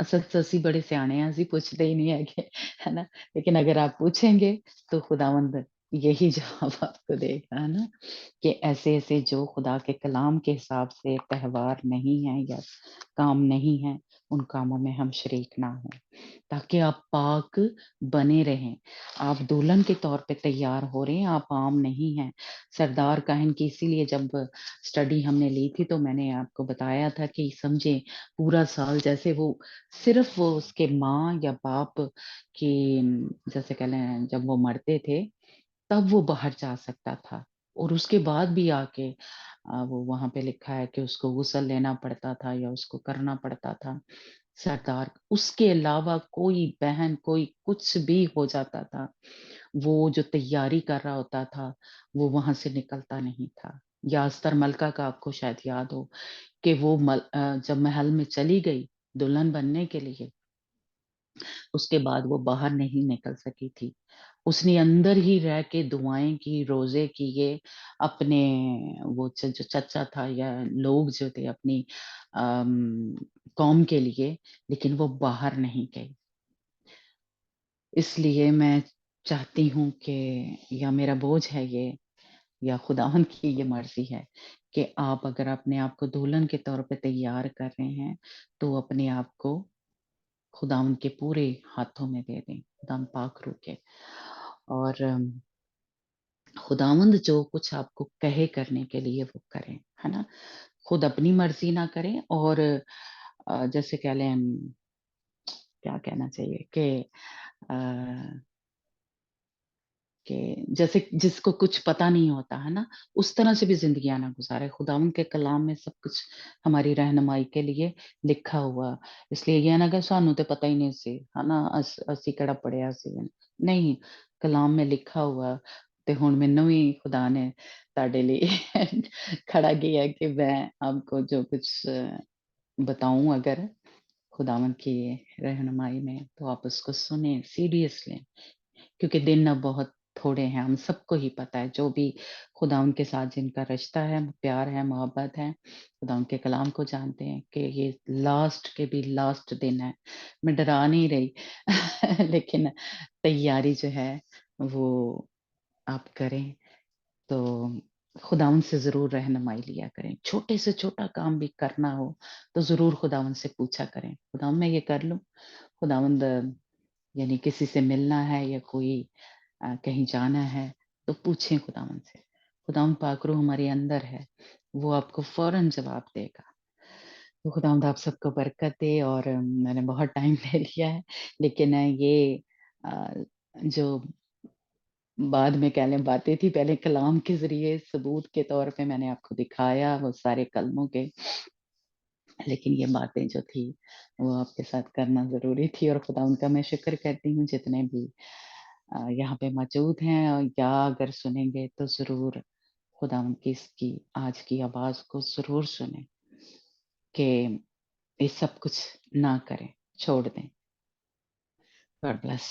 [SPEAKER 1] असल च असी बड़े सियाने हैं, असी पुछदे ही नहीं हैगे, है ना? लेकिन अगर आप पूछेंगे तो खुदावंद यही जवाब आपको देगा, है ना? कि ऐसे-ऐसे जो खुदा के कलाम के हिसाब से त्योहार नहीं हैं या काम नहीं हैं, उन कामों में हम शरीक ना हों, ताकि आप पाक बने रहें। आप दुल्हन के तौर पे तैयार हो रहे हैं, आप आम नहीं हैं। सरदार काहिन की इसीलिए जब स्टडी हमने ली थी तो मैंने आपको बताया था कि समझें पूरा साल जैसे वो सिर्फ़ वो उसके माँ या बाप की जैसे कह लें जब वो मरते थे, तब वो बाहर जा सकता था और उसके बाद भी आके वो वहाँ पे लिखा है कि उसको गुस्ल लेना पड़ता था या उसको करना पड़ता था। सरदार उसके अलावा कोई बहन, कोई कुछ भी हो जाता था, वो जो तैयारी कर रहा होता था, वो वहाँ से निकलता नहीं था। या अस्तर मलका का आपको शायद याद हो कि वो जब महल में चली गई दुल्हन बनने के लिए, اس کے بعد وہ باہر نہیں نکل سکی تھی. اس نے اندر ہی رہ کے دعائیں کی، روزے کیے، اپنے وہ جو چچا تھا یا لوگ جو تھے اپنی قوم کے لیے، لیکن وہ باہر نہیں گئی. اس لیے میں چاہتی ہوں کہ یا میرا بوجھ ہے یہ، یا خداوند کی یہ مرضی ہے کہ آپ اگر اپنے آپ کو دلہن کے طور پہ تیار کر رہے ہیں تو اپنے آپ کو خداوند کے پورے ہاتھوں میں دے دیں، خداوند پاک روح کے. اور خداوند جو کچھ آپ کو کہے کرنے کے لیے وہ کریں، ہے نا. خود اپنی مرضی نہ کریں، اور جیسے کہہ لیں، کیا کہنا چاہیے کہ جیسے جس کو کچھ پتا نہیں ہوتا ہے نا، اس طرح سے بھی زندگیاں نہ گزارے. خداوند کے کلام میں سب کچھ ہماری رہنمائی کے لیے لکھا ہوا. اس لیے یہ نہ کہ سانو تے پتہ ہی نہیں سی، ہے نا، اسی کڑا پڑھیا سی. نہیں، کلام میں لکھا ہوا. تے ہن مینوں بھی خدا نے تہاڈے لیے کھڑا کیا کہ میں آپ کو جو کچھ بتاؤں اگر خداوند کی رہنمائی میں، تو آپ اس کو سنیں، سیریس لیں، کیونکہ دن اب بہت تھوڑے ہیں. ہم سب کو ہی پتہ ہے، جو بھی خدا ان کے ساتھ جن کا رشتہ ہے، پیار ہے، محبت ہے، خدا ان کے کلام کو جانتے ہیں کہ یہ لاسٹ کے بھی لاسٹ دن ہے. میں ڈرا نہیں رہی لیکن تیاری جو ہے وہ آپ کریں. تو خداوند سے ضرور رہنمائی لیا کریں. چھوٹے سے چھوٹا کام بھی کرنا ہو تو ضرور خداوند سے پوچھا کریں، خداوند میں یہ کر لوں. خداوند یعنی کسی سے ملنا ہے یا کوئی کہیں جانا ہے تو پوچھیں خداوند سے. خداوند پاک روح ہمارے اندر ہے، وہ آپ کو فوراً جواب دے گا. تو خداوند آپ سب کو برکت دے. اور میں نے بہت ٹائم لے لیا ہے، لیکن یہ جو بعد میں کہہ لیں باتیں تھی، پہلے کلام کے ذریعے ثبوت کے طور پہ میں نے آپ کو دکھایا وہ سارے کلموں کے، لیکن یہ باتیں جو تھی وہ آپ کے ساتھ کرنا ضروری تھی. اور خدا ان کا میں شکر کرتی ہوں جتنے بھی یہاں پہ موجود ہیں، یا اگر سنیں گے تو ضرور خدا ان کی اس کی آج کی آواز کو ضرور سنیں کہ یہ سب کچھ نہ کریں، چھوڑ دیں. God bless.